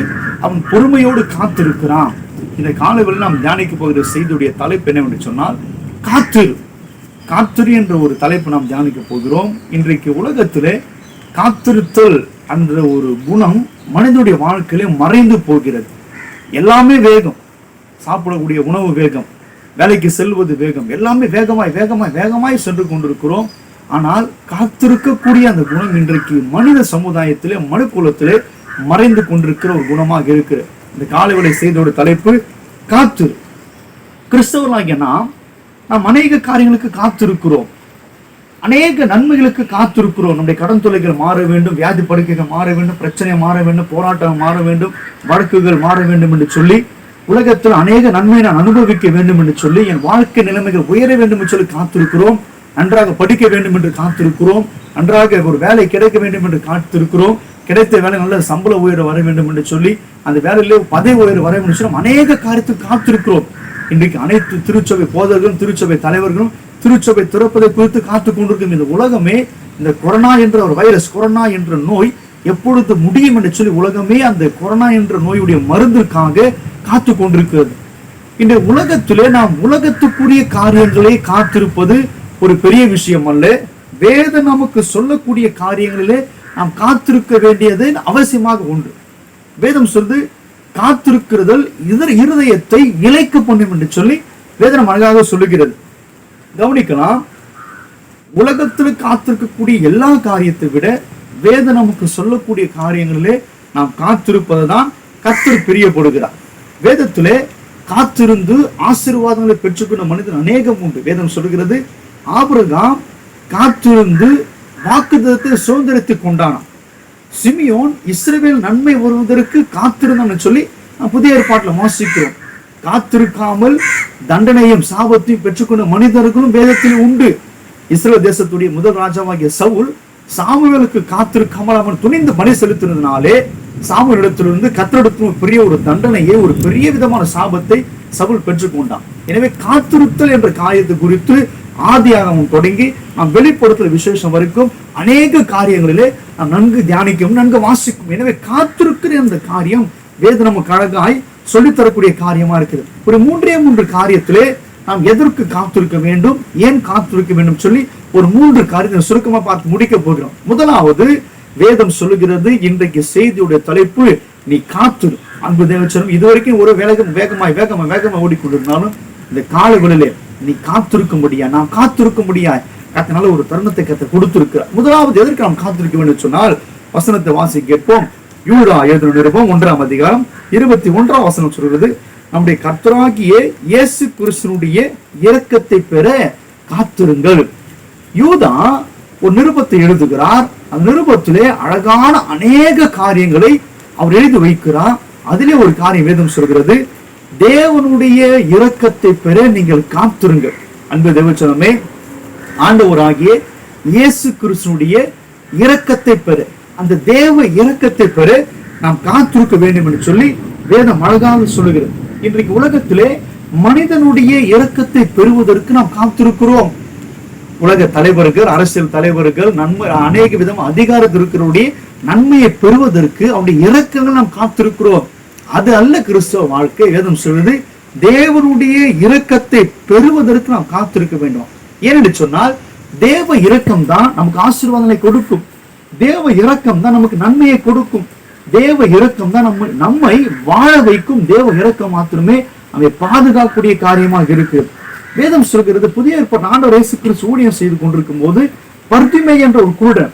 அவன் பொறுமையோடு காத்திருக்கிறான். இந்த காலவெளியில் நாம் தியானிக்க போகிற செய்தியுடைய தலைப்பு என்னவென்று சொன்னால் காத்திரு. காத்திரு என்ற ஒரு தலைப்பு நாம் தியானிக்க போகிறோம். இன்றைக்கு உலகத்திலே காத்திருத்தல் என்ற ஒரு குணம் மனிதனுடைய வாழ்க்கையிலே மறைந்து போகிறது. எல்லாமே வேகம், சாப்பிடக்கூடிய உணவு வேகம், வேலைக்கு செல்வது வேகம், எல்லாமே வேகமாய் வேகமாய் வேகமாய் சென்று கொண்டிருக்கிறோம். ஆனால் காத்திருக்கக்கூடிய அந்த குணம் இன்றைக்கு மனித சமுதாயத்திலே மனுக்குலத்திலே மறைந்து கொண்டிருக்கிற ஒரு குணமாக இருக்கிற இந்த காலைவேளை செய்தியோட தலைப்பு காத்திரு. கிறிஸ்தவர்களாகிய நாம் அநேக காரியங்களுக்கு காத்திருக்கிறோம், அநேக நன்மைகளுக்கு காத்திருக்கிறோம். நம்முடைய கடன் தொல்லைகள் மாற வேண்டும், வியாதி படுக்கைகள் மாற வேண்டும், பிரச்சனை மாற வேண்டும், போராட்டம் மாற வேண்டும், வழக்குகள் மாற வேண்டும் என்று சொல்லி உலகத்தில் அநேக நன்மை நான் அனுபவிக்க வேண்டும் என்று சொல்லி என் வாழ்க்கை நிலைமைகள் உயர வேண்டும் என்று சொல்லி காத்திருக்கிறோம். நன்றாக படிக்க வேண்டும் என்று காத்திருக்கிறோம், நன்றாக ஒரு வேலை கிடைக்க வேண்டும் என்று காத்திருக்கிறோம், கிடைத்த வேலை நல்ல சம்பள உயர்வு வர வேண்டும் என்று சொல்லி அந்த வேலையிலே பதவி உயர்வு வர வேண்டும் சொல்லி அநேக காரியத்துக்கு காத்திருக்கிறோம். இன்றைக்கு அனைத்து திருச்சபை போதகர்களும் திருச்சபை தலைவர்களும் திருச்சபை திறப்பதை குறித்து காத்து கொண்டிருக்கும் இந்த உலகமே இந்த கொரோனா என்ற ஒரு வைரஸ், கொரோனா என்ற நோய் எப்பொழுது முடியும் என்று சொல்லி உலகமே அந்த கொரோனா என்ற நோயுடைய மருந்திற்காக காத்து கொண்டிருக்கிறது. இந்த உலகத்திலே நாம் உலகத்துக்குரிய காரியங்களை காத்திருப்பது ஒரு பெரிய விஷயம் அல்ல. வேதம் நமக்கு சொல்லக்கூடிய காரியங்களிலே நாம் காத்திருக்க வேண்டியது அவசியமாக உண்டு. வேதம் சொல்லுது காத்திருக்கிறதல் இருதயத்தை இளைக்க பண்ணும் என்று சொல்லி வேதம் அழகாக சொல்லுகிறது. கவனிக்கலாம், உலகத்தில் காத்திருக்கக்கூடிய எல்லா காரியத்தை விட வேதம் நமக்கு சொல்லக்கூடிய காரியங்களிலே நாம் காத்திருப்பதுதான் கர்த்தர் பிரியப்படுகிறார். வேதத்திலே காத்திருந்து ஆசீர்வாதங்களை பெற்றுக்கொண்ட மனிதன் அநேகம் உண்டு. வேதம் சொல்லுகிறது ஆபிரகாம் காத்திருந்து வாக்குத்தத்தத்தை சுதந்திரத்தை கொண்டானான். சிமியோன் இஸ்ரவேல் நன்மை வருவதற்கு காத்திருந்தான் சொல்லி புதிய ஏற்பாட்டில் வாசிக்கிறோம். காத்திருக்காமல் தண்டனையும் சாபத்தையும் பெற்றுக்கொண்ட மனிதர்களும் வேதத்தில் உண்டு. இஸ்ரவேல் தேசத்துடைய முதல் ராஜாவாகிய சவுல் சாமுவேலுக்கு காத்திருக்காமல் அவன் துணிந்து பணி செலுத்தினதுனாலே சாமுவேலிடத்திலிருந்து கர்த்தரிடத்திலும் பெரிய ஒரு தண்டனையை, ஒரு பெரிய விதமான சாபத்தை சவுல் பெற்றுக்கொண்டான். எனவே காத்திருத்தல் என்ற காரியத்தை குறித்து ஆதியாகமம் தொடங்கி நாம் வெளிப்படுத்துற விசேஷம் வரைக்கும் அநேக காரியங்களிலே நாம் நன்கு தியானிக்கும், நன்கு வாசிக்கும். எனவே காத்திருக்கிற அந்த காரியம் வேதம் நமக்கு அழகாய் சொல்லித்தரக்கூடிய காரியமா இருக்கிறது. ஒரு 3 காரியத்திலே நாம் எதற்கு காத்திருக்க வேண்டும், ஏன் காத்திருக்க வேண்டும் சொல்லி ஒரு 3 காரியத்தை சுருக்கமா பார்த்து முடிக்க போகிறோம். முதலாவது வேதம் சொல்லுகிறது, இன்றைக்கு செய்தியுடைய தலைப்பு நீ காத்திரு. அன்பு தேவச்சனம், இதுவரைக்கும் ஒரு வேகமா ஓடிக்கொண்டிருந்தாலும் இந்த காலங்களிலே நீ காத்திருக்க முடியா, நாம் காத்திருக்க முடியா. கர்த்தனால ஒரு தருணத்தை கர்த்தர் கொடுத்திருக்கிறார். முதலாவது எதற்கு நாம் காத்திருக்க வேண்டும் சொன்னால் வசனத்தை வாசி கேட்போம். யூதா எழுதின நிருபம் 1ஆம் அதிகாரம் 21ஆம் வசனம் சொல்கிறது, நம்முடைய கர்த்தராகிய இயேசு கிறிஸ்துவினுடைய இரக்கத்தை பெற காத்திருங்கள். யூதா ஒரு நிருபத்தை எழுதுகிறார். அந்த நிருபத்திலே அழகான அநேக காரியங்களை அவர் எழுதி வைக்கிறார். அதிலே ஒரு காரியம் வேதம் சொல்கிறது, தேவனுடைய இரக்கத்தை பெற நீங்கள் காத்திருங்கள். அன்பு தேவச்சனமே, ஆண்டவராகிய இயேசு கிறிஸ்துவினுடைய இரக்கத்தை பெற, அந்த தேவ இரக்கத்தை பெற நாம் காத்திருக்க வேண்டும் என்று சொல்லி வேதம் அழகாக சொல்லுகிறது. இன்றைக்கு உலகத்திலே மனிதனுடைய இரக்கத்தை பெறுவதற்கு நாம் காத்திருக்கிறோம். உலக தலைவர்கள், அரசியல் தலைவர்கள், நன்மை அநேக விதம் அதிகாரத்தில் இருக்கிறவருடைய நன்மையை பெறுவதற்கு அவருடைய இரக்கங்கள் நாம் காத்திருக்கிறோம். அது அல்ல கிறிஸ்தவ வாழ்க்கை. வேதம் சொல்வது தேவனுடைய இரக்கத்தை பெறுவதற்கு நாம் காத்திருக்க வேண்டும். ஏனென்று சொன்னால் தேவ இரக்கம் தான் நமக்கு ஆசீர்வாதங்களை கொடுக்கும். தேவ இரக்கம் தான் நமக்கு நன்மையை கொடுக்கும். தேவ இரக்கம் தான் நம்மை வாழ வைக்கும். தேவ இரக்கம் மாத்திரமே நம்மை பாதுகாக்கக்கூடிய காரியமாக இருக்கு. வேதம் சொல்கிறது, புதிய ஏற்பாட்டு ஆண்டவர் இயேசு கிறிஸ்து ஊழியம் செய்து கொண்டிருக்கும் போது பர்திமை என்ற ஒரு குருடன்,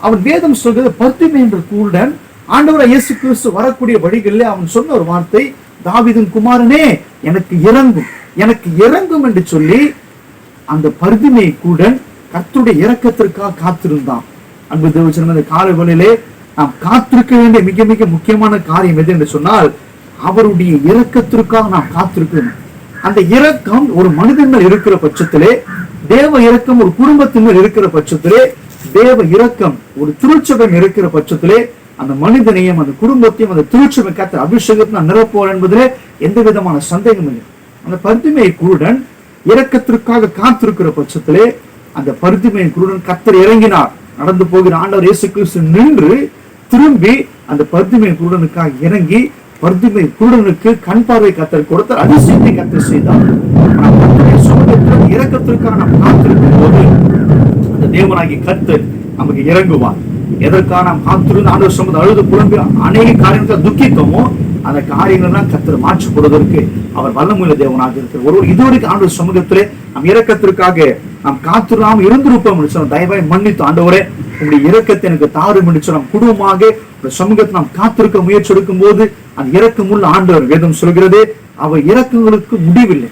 அவன் வேதம் சொல்கிறது பர்திமை என்ற குருடன் ஆண்டவர் இயேசு கிறிஸ்து வரக்கூடிய வழிகளில் அவன் சொன்ன ஒரு வார்த்தை, தாவீதின் குமாரனே எனக்கு இறங்கும், எனக்கு இறங்கும் என்று சொல்லி அந்த பர்திமை குருடன் கர்த்தருடைய இரக்கத்திற்காக காத்திருந்தான். அன்பு தேவச்சனம், அந்த காலவெளியிலே நாம் காத்திருக்க வேண்டிய மிக மிக முக்கியமான காரியம் எது என்று சொன்னால் அவருடைய இரக்கத்திற்காக நாம் காத்திருக்கணும். அந்த இரக்கம் ஒரு மனிதன் மேல் இருக்கிற பட்சத்திலே, தேவ இரக்கம் ஒரு குடும்பத்தின் மேல் இருக்கிற பட்சத்திலே, தேவ இரக்கம் ஒரு திருச்சபை இருக்கிற பட்சத்திலே அந்த மனிதனையும் அந்த குடும்பத்தையும் அந்த திருச்சபை கர்த்தர் அபிஷேகத்தை நிரப்புவார் என்பதிலே எந்த விதமான சந்தேகம் இல்லை. அந்த பர்திமை குருடன் இரக்கத்திற்காக காத்திருக்கிற பட்சத்திலே அந்த பர்திமை குருடன் கர்த்தர் இறங்கினார். நடந்து போகிற ஆண்டவர் இயேசு கிறிஸ்து நின்று திரும்பி அந்த பர்திமை குருடனுக்காக இறங்கி பர்திமை குருடனுக்கு கண் பார்வை கர்த்தர் கொடுத்தார், அதிசயத்தை கர்த்தர் செய்தார். இரக்கத்திற்காக நாம் காத்திருக்கும் போது அந்த தேவனாகிய கர்த்தர் நமக்கு இறங்குவார். எதற்காக நாம் காத்திருந்து ஆண்டவர் சமூகத்தில் அழுது புலம்பி அநேக காரியங்களை துக்கித்தோமோ அந்த காரியங்கள்லாம் கர்த்தர் மாற்றப்படுவதற்கு அவர் வல்லமுள்ள தேவனாக இருக்கிறார். ஒருவர் இதுவரைக்கும் ஆண்டவர் சமூகத்திலே நம் இரக்கத்திற்காக நாம் காத்திராம இருந்திருப்போம் என்று சொன்ன தயவாய் மன்னித்து ஆண்டவரே உங்களுடைய இரக்கத்தை எனக்கு தாரும் என்று சொன்ன குடும்பமாக சமூகத்தை நாம் காத்திருக்க முயற்சி எடுக்கும் போது அந்த இரக்கமுள்ள ஆண்டவர் வேதம் சொல்கிறது அவர் இரக்கங்களுக்கு முடிவில்லை.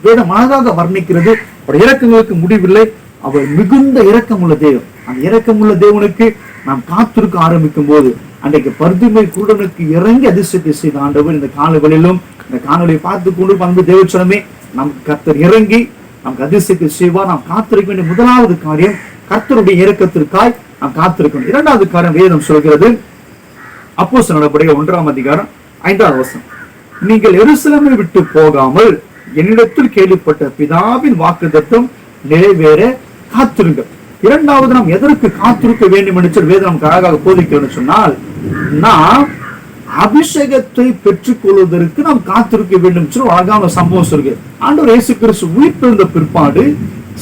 வேதம் அழகாக வர்ணிக்கிறது, அவர் இரக்கங்களுக்கு முடிவில்லை, அவர் மிகுந்த இரக்கமுள்ள தேவன். அந்த இரக்கமுள்ள தேவனுக்கு நாம் காத்திருக்க ஆரம்பிக்கும் போது அன்றைக்கு பர்திமை குருடனுக்கு இறங்கி அதிசயத்தை செய்த ஆண்டவர் இந்த காலங்களிலும் இந்த காணொலியை பார்த்து கொண்டு பண்பு தேவச்சனமே நமக்கு கர்த்தர் இறங்கி நமக்கு அதிசயத்தை செய்வார். நாம் காத்திருக்க வேண்டிய முதலாவது காரியம் கர்த்தருடைய இரக்கத்திற்காய் நாம் காத்திருக்கணும். இரண்டாவது காரியம் வேதம் சொல்கிறது அப்போஸ்தலர் நடபடிகள் 1ஆம் அதிகாரம் 5வது வசனம். நீங்கள் எருசலேமை விட்டு போகாமல் என்னிடத்தில் கேள்விப்பட்ட பிதாவின் வாக்குத்தத்தம் நிறைவேற காத்திருங்கள். இரண்டாவது நாம் எதற்கு காத்திருக்க வேண்டும் என்று சொல்லி வேதம் நமக்கு அழகாக போதிக்கிறோம் சொன்னால், நாம் அபிஷேகத்தை பெற்றுக் கொள்வதற்கு நாம் காத்திருக்க வேண்டும் சொல்லி அழகான சம்பவம் சொல்கிறது. ஆண்டவர் இயேசு கிறிஸ்து உயிர்த்தெழுந்த பிற்பாடு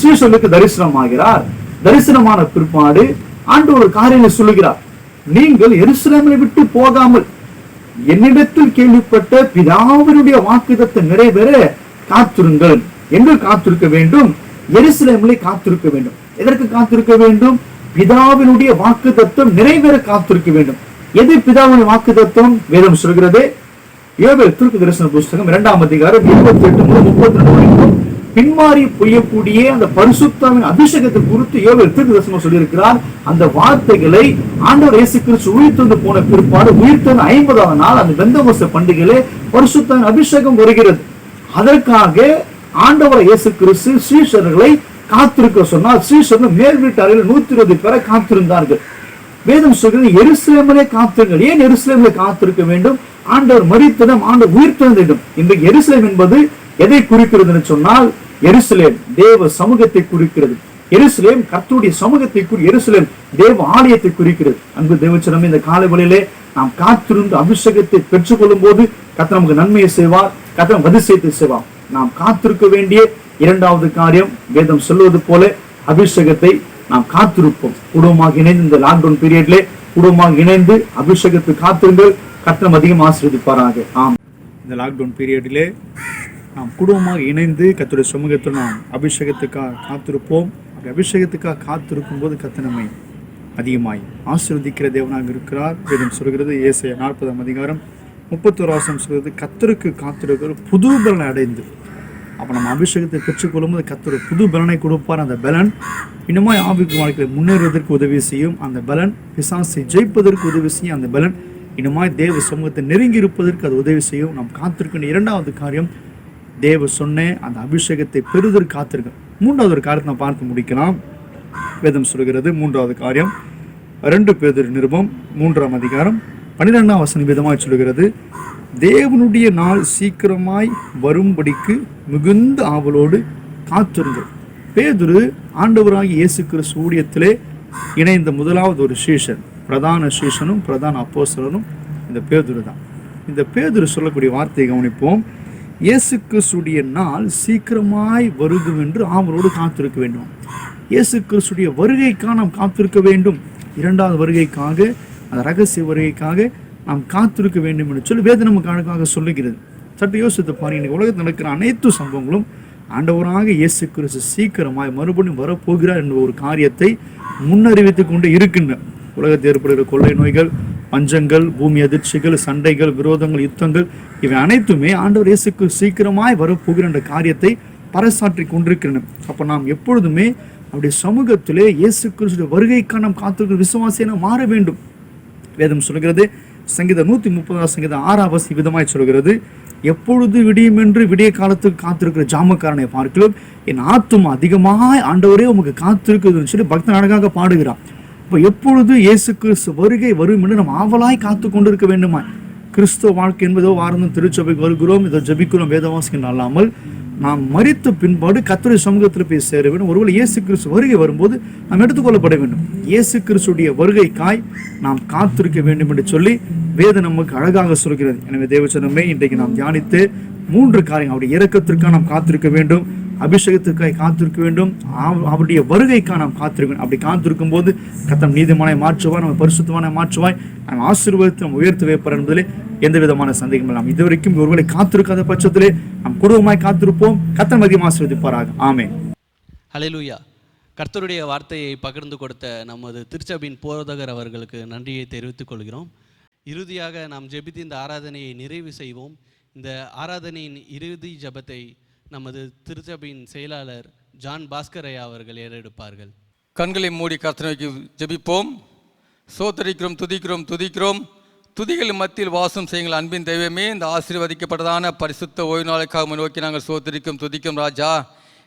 சீஷர்களுக்கு தரிசனமாகிறார். தரிசனமான பிற்பாடு ஆண்டவர் ஒரு காரியத்தை சொல்லுகிறார், நீங்கள் எருசலேமை விட்டு போகாமல் என்னிடத்தில் கேள்விப்பட்ட பிதாவினுடைய வாக்குத்தத்தை நிறைவேற காத்திருங்கள். என்று காத்திருக்க வேண்டும்? எருசலேமிலே காத்திருக்க வேண்டும். எதற்கு காத்திருக்க வேண்டும்? பிதாவினுடைய வாக்குத்தத்தம் நிறைவேற காத்திருக்க வேண்டும். எது பிதாவினுடைய வாக்குத்தத்தம்? வேதம் சொல்கிறது, யோவேல் தீர்க்கதரிசன புஸ்தகம் 2ஆம் அதிகாரம் 28-32 வரைக்கும் பின்மாறி பொய்யக்கூடிய அந்த பரிசுத்தாவின் அபிஷேகத்தை குறித்து யோவேல் தீர்க்கதரிசனம் சொல்லியிருக்கிறார். அந்த வார்த்தைகளை ஆண்டவர் இயேசு கிறிஸ்து உயிர்த்தெழுந்து போன பிற்பாடு உயிர்த்தெழுந்த 50வது நாள் அந்த பெந்தகோஸ்தே பண்டிகையிலே பரிசுத்தாவின் அபிஷேகம் வருகிறது. அதற்காக ஆண்டவர் இயேசு கிறிஸ்து சீஷர்களை காத்திருக்க சொன்னால் சீஷர்கள் மேல் வீட்டு அறையில் 120 பேரை காத்திருந்தார்கள். வேதம் சொல்கிறது எருசலேமிலே காத்திருங்கள். ஏன் எருசலேமிலே காத்திருக்க வேண்டும்? ஆண்டவர் மரித்ததும் ஆண்டவர் உயிர்த்தெழுந்ததும். இன்றைக்கு எருசலேம் என்பது எதை குறிக்கிறது என்று சொன்னால், எருசலேம் தேவ சமூகத்தை குறிக்கிறது. எருசலேம் கர்த்தருடைய சமூகத்தை எருசலேம் தேவ ஆலயத்தை குறிக்கிறது. அன்பு தேவச்சனமே, இந்த காலை வேளையிலே நாம் காத்திருந்து அபிஷேகத்தை பெற்றுக் கொள்ளும் போது கர்த்தர் நமக்கு நன்மையை செய்வார், கர்த்தர் அதிசயத்தை செய்வார். நாம் காத்திருக்க வேண்டிய இரண்டாவது காரியம், வேதம் சொல்வது போல அபிஷேகத்தை நாம் காத்திருப்போம். குடும்பமாக இணைந்து இந்த லாக்டவுன் பீரியட்ல குடும்பமாக இணைந்து அபிஷேகத்தை காத்திருங்கள். கர்த்தர் அதிகம் ஆசீர்வதிப்பாராக. ஆம், இந்த லாக்டவுன் பீரியடிலே நாம் குடும்பமாக இணைந்து கர்த்தருடைய சமூகத்தில் நாம் அபிஷேகத்துக்காக காத்திருப்போம். அப்படி அபிஷேகத்துக்காக காத்திருக்கும் போது கர்த்தர் நம்மை அதிகமாய் ஆசீர்வதிக்கிற தேவனாக இருக்கிறார். வேதம் சொல்கிறது, ஏசாயா 40ஆம் அதிகாரம் 31 வசனம் சொல்கிறது, கர்த்தருக்கு காத்திருக்கிற புது பலனை அடைந்து. அப்போ நம்ம அபிஷேகத்தை பெற்றுக்கொள்ளும் போது கர்த்தர் புது பலனை கொடுப்பார். அந்த பலன் இன்னுமாய் ஆவிக்கு வாழ்க்கையில் முன்னேறுவதற்கு உதவி செய்யும். அந்த பலன் பிசாசை ஜெயிப்பதற்கு உதவி செய்யும். அந்த பலன் இன்னுமாய் தேவ சமூகத்தை நெருங்கி இருப்பதற்கு அது உதவி செய்யும். நாம் காத்திருக்கின்ற இரண்டாவது காரியம், தேவ சொன்ன அந்த அபிஷேகத்தை பெறுவதற்கு காத்திருக்க. மூன்றாவது ஒரு காரியத்தை நாம் பார்த்து முடிக்கலாம். வேதம் சொல்கிறது, மூன்றாவது காரியம் 2 பேதுரு நிருபம் 3ஆம் அதிகாரம் 12ஆம் வசனம் விதமாய் சொல்கிறது, தேவனுடைய நாள் சீக்கிரமாய் வரும்படிக்கு மிகுந்த ஆவலோடு காத்திருங்கள். பேதுரு ஆண்டவராகிய இயேசு கிறிஸ்து ஊழியத்திலே இணைந்த முதலாவது ஒரு சீஷன். பிரதான சீஷனும் பிரதான அப்போஸ்தலனும் இந்த பேதுரு தான். இந்த பேதுரு சொல்லக்கூடிய வார்த்தையை கவனிப்போம். இயேசு கிறிஸ்துடைய நாள் சீக்கிரமாய் வருகும் என்று ஆவலோடு காத்திருக்க வேண்டும். இயேசு கிறிஸ்துடைய வருகைக்காக நாம் காத்திருக்க வேண்டும். இரண்டாவது வருகைக்காக, அந்த ரகசிய வருகைக்காக நாம் காத்திருக்க வேண்டும் என்று சொல்லி வேதம் நமக்கு அழகாக சொல்லுகிறது. சற்று யோசித்து பாருங்க, இன்னைக்கு உலகத்தில் நடக்கிற அனைத்து சம்பவங்களும் ஆண்டவராக இயேசு கிறிஸ்து சீக்கிரமாய் மறுபடியும் வரப்போகிறார் என்ற ஒரு காரியத்தை முன்னறிவித்து கொண்டு இருக்கின்றன. உலகத்தில் ஏற்படுகிற கொள்ளை நோய்கள், பஞ்சங்கள், பூமி அதிர்ச்சிகள், சண்டைகள், விரோதங்கள், யுத்தங்கள், இவை அனைத்துமே ஆண்டவர் இயேசு கிறிஸ்து சீக்கிரமாய் வரப்போகிற என்ற காரியத்தை பறைசாற்றி கொண்டிருக்கின்றன. அப்போ நாம் எப்பொழுதுமே அப்படி சமூகத்திலே இயேசு கிறிஸ்துடைய வருகைக்கான நாம் காத்திருக்கிற விசுவாசியை நாம் மாற வேண்டும். வேதம் சொல்கிறது, சங்கீதம் 130 சங்கீதம் 6ஆம் வசனம் விதமாய் சொல்கிறது, எப்பொழுது விடியும் என்று விடிய காலத்துக்கு காத்திருக்கிற ஜாமக்காரனை பார்க்கலாம், என் ஆத்துமா அதிகமாய் ஆண்டவரே உமக்கு காத்திருக்குதுன்னு சொல்லி பக்தன் அழகாக பாடுகிறான். இப்போ எப்பொழுது இயேசு கிறிஸ்து வருகை வரும் என்று நாம் ஆவலாய் காத்து கொண்டிருக்க வேண்டுமா? கிறிஸ்துவ வாழ்க்கை என்பதோ வாரந்தும் திருச்சபைக்கு வருகிறோம், இதோ ஜபிக்கிறோம், வேதவாசிகள் அல்லாமல் நாம் மரித்த பின்பாடு கர்த்தருடைய சமூகத்தில் போய் சேர வேண்டும். ஒருவேளை இயேசு கிறிஸ்து வருகை வரும்போது நாம் எடுத்துக்கொள்ளப்பட வேண்டும். இயேசு கிறிஸ்துடைய வருகைக்காய் நாம் காத்திருக்க வேண்டும் என்று சொல்லி வேதம் நமக்கு அழகாக சொல்கிறது. எனவே தேவச்சனமே, இன்றைக்கு நாம் தியானித்து 3 காரியங்கள், அவருடைய இரக்கத்திற்காக நாம் காத்திருக்க வேண்டும், அபிஷேகத்திற்காக காத்திருக்க வேண்டும், அவருடைய வருகைக்காக நாம் காத்திருக்க வேண்டும். அப்படி காத்திருக்கும் போது கர்த்தர் நீதிமானை மாற்றுவாய், நம்ம பரிசுத்தமான மாற்றுவாய், நம்ம ஆசீர்வாதத்தை நம்ம உயர்த்தி வைப்பார் என்பதிலே எந்த விதமான சந்தேகம் இல்லாமல் இதுவரைக்கும் ஒருவேளை காத்திருக்காத பட்சத்திலே நாம் குடும்பமாய் காத்திருப்போம். கர்த்தர் அதிகமாக ஆசீர்வதிப்பாராக. ஆமென். ஹல்லேலூயா. கர்த்தருடைய வார்த்தையை பகிர்ந்து கொடுத்த நமது திருச்சபையின் போதகர் அவர்களுக்கு நன்றியை தெரிவித்துக் கொள்கிறோம். இறுதியாக நாம் ஜெபித்து இந்த ஆராதனையை நிறைவு செய்வோம். இந்த ஆராதனையின் இறுதி ஜெபத்தை நமது திருச்சபையின் செயலாளர் ஜான் பாஸ்கர் ஐயா அவர்கள் ஏறெடுப்பார்கள். கண்களை மூடி கர்த்தரை நோக்கி ஜெபிப்போம். சோத்தரிக்கிறோம், துதிக்கிறோம், துதிக்கிறோம். துதிகள் மத்தியில் வாசம் செய்யுங்கள் அன்பின் தெய்வமே. இந்த ஆசீர்வதிக்கப்பட்டதான பரிசுத்த ஓய்வு நாளுக்காக நோக்கி நாங்கள் சோத்தரிக்கும், துதிக்கும் ராஜா.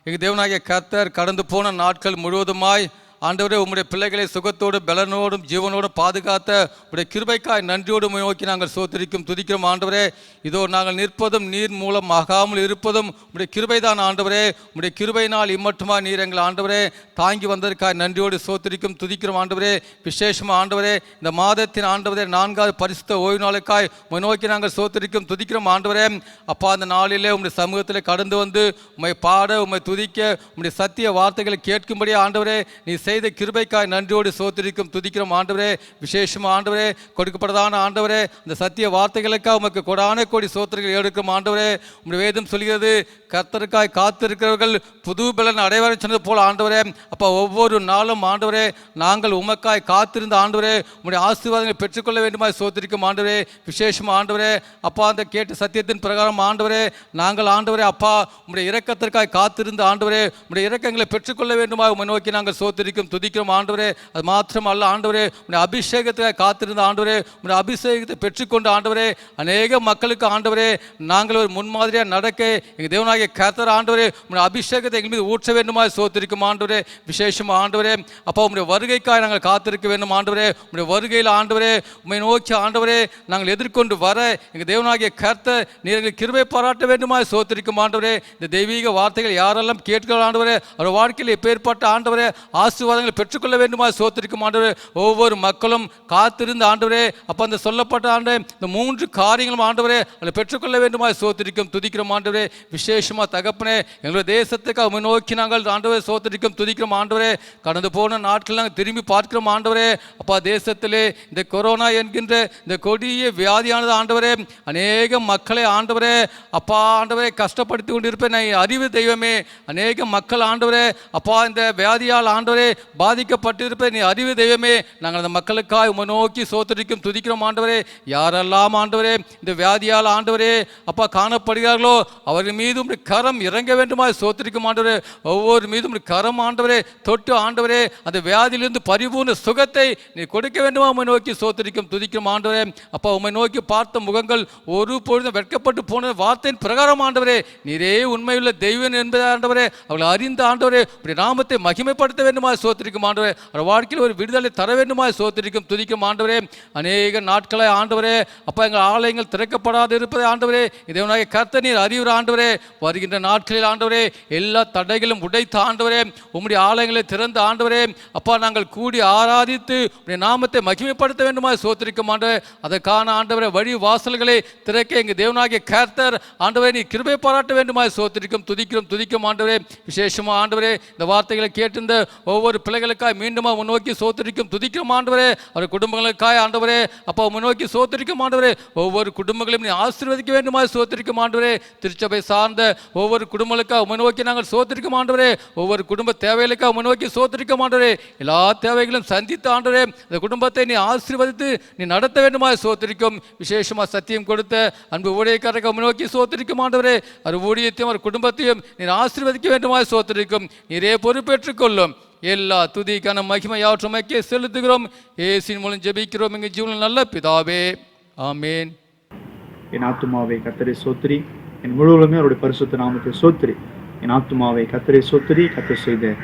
எங்கள் தேவனாகிய கர்த்தர் கடந்து போன நாட்கள் முழுவதுமாய் ஆண்டவரே உம்முடைய பிள்ளைகளை சுகத்தோடும் பலனோடும் ஜீவனோடும் பாதுகாத்த உடைய கிருபைக்காய் நன்றியோடு உம்மை நோக்கி நாங்கள் சோத்திரிக்கும் துதிக்கிறோம் ஆண்டவரே. இதோ நாங்கள் நிற்பதும் நீர் மூலம் ஆகாமல் இருப்பதும் உடைய கிருபைதான் ஆண்டவரே. உடைய கிருபையினால் இம்மட்டுமா நீர் எங்கள் ஆண்டவரே தாங்கி வந்ததற்காய் நன்றியோடு சோத்திரிக்கும் துதிக்கிறோம் ஆண்டவரே. விசேஷமாக ஆண்டவரே இந்த மாதத்தின் ஆண்டவரே 4வது பரிசுத்த ஓய்வு நாளுக்காய் உம்மை நோக்கி நாங்கள் சோத்திரிக்கும் துதிக்கிறோம் ஆண்டவரே. அப்பா அந்த நாளிலே உம்முடைய சமூகத்தில் கடந்து வந்து உம்மை பாட உம்மை துதிக்க உம்முடைய சத்திய வார்த்தைகளை கேட்கும்படியே ஆண்டவரே நீ செய்த கிருபைக்காய் நன்றியோடு சோத்திரிக்கும் துதிக்கிறோம் ஆண்டவரே. விசேஷமாக ஆண்டவரே கொடுக்கப்பட்டதான ஆண்டவரே அந்த சத்திய வார்த்தைகளுக்காக உமக்கு கொடான கோடி சோத்திரங்கள் எடுக்கும் ஆண்டவரே. உம்முடைய வேதம் சொல்கிறது கர்த்தருக்காய் காத்திருக்கிறவர்கள் புது பலன் அடைவார் சொன்னது போல் ஆண்டவரே. அப்போ ஒவ்வொரு நாளும் ஆண்டவரே நாங்கள் உமக்காய் காத்திருந்த ஆண்டவரே உம்முடைய ஆசீர்வாதங்களை பெற்றுக்கொள்ள வேண்டுமாய் சோத்திரிக்கும் ஆண்டவரே. விசேஷமாக ஆண்டவரே அப்பா அந்த கேட்ட சத்தியத்தின் பிரகாரம் ஆண்டவரே நாங்கள் ஆண்டவரே அப்பா உம்முடைய இரக்கத்திற்காய் காத்திருந்த ஆண்டவரே உம்முடைய இரக்கங்களை பெற்றுக்கொள்ள வேண்டுமாய் உம்மை நோக்கி நாங்கள் சோத்திரிக்கும் துதிக்கிறோம் ஆண்டவரே. அது மாத்திரம் அல்ல ஆண்டவரே உம்முடைய அபிஷேகத்துக்காய் காத்திருந்த ஆண்டவரே உம்முடைய அபிஷேகத்தை பெற்றுக்கொண்ட ஆண்டவரே அநேக மக்களுக்கு ஆண்டவரே நாங்கள் ஒரு முன்மாதிரியாக நடக்க எங்கள் தேவனாகிய கர்த்தர் ஆண்டவரே உம்முடைய அபிஷேகத்தை எங்கள் மீது ஊற்ற வேண்டுமாய் சோத்திரிக்கும் ஆண்டவரே. விசேஷமாக ஆண்டவரே அப்பா உம்முடைய வருகைக்காய் நாங்கள் காத்திருக்க வேண்டும் ஆண்டவரே. உம்முடைய வருகையில் ஆண்டவரே உம்மை நோக்கி ஆண்டவரே நாங்கள் எதிர்கொண்டு வர எங்கள் தேவனாகிய கர்த்தர் நீர் எங்களுக்கு கிருபை பாராட்ட வேண்டுமாய் சோத்திரிக்கும் ஆண்டவரே. இந்த தெய்வீக வார்த்தைகள் யாரெல்லாம் கேட்கிற ஆண்டவரே அவர் வாழ்க்கையில் எப்பேற்பட்ட ஆண்டவரே ஆசீர்வாதங்களை பெற்றுக்கொள்ள வேண்டுமாய் சோத்திரிக்கும் ஆண்டவரே. ஒவ்வொரு மக்களும் காத்திருந்த ஆண்டவரே அப்போ அந்த சொல்லப்பட்ட ஆண்டவரே இந்த 3 காரியங்களும் ஆண்டவரே அதை பெற்றுக்கொள்ள வேண்டுமாய் சோத்திரிக்கும் துதிக்கிறோம் ஆண்டவரே. விசேஷமாக தகப்பனே எங்களுடைய தேசத்துக்கு உம்மை நோக்கி நாங்கள் ஆண்டவரே சோத்திரிக்கும் துதிக்கிறோம் ஆண்டவரே. கடந்து போன நாட்கள் நாங்கள் திரும்பி பார்க்கிறோம் ஆண்டவரே. அப்பா தேசத்திலே இந்த கொரோனா என்கின்ற இந்த கொடிய வியாதியானது ஆண்டவரே அநேக மக்களை ஆண்டவரே அப்பா ஆண்டவரே கஷ்டப்படுத்தி கொண்டிருப்பேன் அறிவு தெய்வமே. அநேக மக்கள் ஆண்டவரே அப்பா இந்த வியாதியால் ஆண்டவரே பாதிக்கப்பட்டிருப்பேன் நீ அறிவு தெய்வமே. நாங்கள் அந்த மக்களுக்காக உம்மை நோக்கி சோத்திரிக்கும் துதிக்கிறோம் ஆண்டவரே. யாரெல்லாம் ஆண்டவரே இந்த வியாதியால் ஆண்டவரே அப்பா காணப்படுகிறார்களோ அவர்கள் மீதும் கரம் இறங்க வேண்டுமாய் சோத்திரிக்கும் ஆண்டவரே. ஒவ்வொரு மீதும் கரம் ஆண்டவரே தொட்டு ஆண்டவரே அந்த வியாதியிலிருந்து பரிபூர்ண சுகத்தை நீ கொடுக்க வேண்டுமா உம்மை நோக்கி சோத்திரிக்கும் துதிக்கும் ஆண்டவரே. அப்பா உம்மை நோக்கி பார்த்த முகங்கள் ஒரு பொழுதும் வெட்கப்பட்டு போன வார்த்தையின் பிரகாரம் ஆண்டவரே நீரே உண்மையுள்ள தெய்வன் என்பதை ஆண்டவரே அவர்கள் அறிந்த ஆண்டவரே உடைய நாமத்தை மகிமைப்படுத்த வேண்டுமா சோத்திரிக்கும் ஆண்டவரே. அவர் வாழ்க்கையில் ஒரு விடுதலை தர வேண்டுமா சோத்திரிக்கும் துதிக்கும் ஆண்டவரே. அநேக நாட்களை ஆண்டவரே அப்பா எங்கள் ஆலயங்கள் திறக்கப்படாது இருப்பதை ஆண்டவரே தேவனாகிய கர்த்தர் நீர் அறிவுற ஆண்டவரே. வருகின்ற நாட்களில் ஆண்டவரே எல்லா தடைகளும் உடைத்த ஆண்டவரே உம்முடைய ஆலயங்களை திறந்த ஆண்டவரே அப்பா நாங்கள் கூடி ஆராதித்து உடைய நாமத்தை மகிமைப்படுத்த வேண்டுமா சோத்திரிக்கும் ஆண்டவரே. அதற்கான ஆண்டவரே வழி வாசல்களை திறக்க எங்கள் தேவனாகிய கர்த்தர் ஆண்டவரே நீ கிருபை பாராட்ட வேண்டுமா சோத்திரிக்கும் துதிக்கும் ஆண்டவரே. விசேஷமாக ஆண்டவரே இந்த வார்த்தைகளை கேட்டிருந்த ஒவ்வொரு பிள்ளைகளுக்காய் மீண்டும் முன்னோக்கி சோத்திரிக்கும் துதிக்கும் ஆண்டவரே. அவர் குடும்பங்களுக்காய் ஆண்டவரே அப்பா முன்னோக்கி சோத்திரிக்கும் ஆண்டவரே. ஒவ்வொரு குடும்பங்களையும் நீ ஆசீர்வதிக்க வேண்டுமா சோத்திரிக்கும் ஆண்டவரே. திருச்சபை சார்ந்த ஒவ்வொரு குடும்பங்களுக்காக உம்மை நோக்கி நாங்கள் சோத்திரிக்கும் ஆண்டவரே. ஒவ்வொரு குடும்ப தேவைகளுக்காக உம்மை நோக்கி சோத்திரிக்கும் ஆண்டவரே. எல்லா தேவைகளும் சந்தித்த ஆண்டவரே இந்த குடும்பத்தை நீ ஆசீர்வதித்து நீ நடத்த வேண்டுமா சோத்திரிக்கும். விசேஷமாக சத்தியம் கொடுத்த அன்பு ஊழியக்காரருக்கு உம்மை நோக்கி சோத்திரிக்கும் ஆண்டவரே. அவர் ஊழியத்தையும் அவர் குடும்பத்தையும் நீ ஆசீர்வதிக்க வேண்டுமா சோத்திரிக்கும். நீரே பொறுப்பேற்றுக் கொள்ளும். எல்லா துதிக்கான மகிமை யாவற்றுமைக்கே செலுத்துகிறோம். இயேசுவின் மூலம் ஜெபிக்கிறோம் எங்கள் ஜீவனில் நல்ல பிதாவே, ஆமேன். என் ஆத்துமாவை கர்த்தரை சோத்திரி, என் முழுவதுமே அவருடைய பரிசுத்த நாமத்தை சோத்திரி. என் ஆத்துமாவை கர்த்தரை சோத்திரி, கர்த்தர் செய்த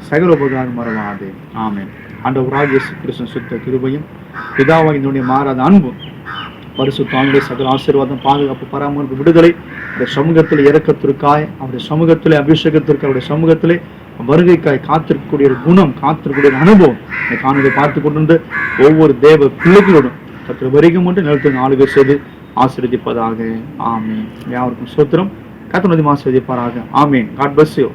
சகல உபகாரம் மறவாதே. ஆமென். ஆண்டவராகிய இயேசு கிறிஸ்துவின் சுத்த கிருபையும் பிதாவாகிய என்னுடைய மாறாத அன்பும் பரிசுத்த ஆண்டவருடைய சகல ஆசீர்வாதம் பாதுகாப்பு பராமரிப்பு விடுதலை அவருடைய சமூகத்தில் இறக்கத்திற்காய் அவருடைய சமூகத்திலே அபிஷேகத்திற்கு அவருடைய சமூகத்திலே வருகைக்காய் காத்திருக்கக்கூடிய ஒரு குணம் காத்திருக்கக்கூடிய ஒரு அனுபவம் இந்த காணொலியை பார்த்து கொண்டிருந்த ஒவ்வொரு தேவ பிள்ளைகளோடும் கர்த்தர் வருகை மட்டும் நிலத்தில் ஆளுகை செய்து ஆசீர்வதிப்பதாக. ஆமென். யாவருக்கும் ஸ்தோத்திரம். கர்த்தர் ஆசீர்வதிப்பாராக. ஆமென். God bless you.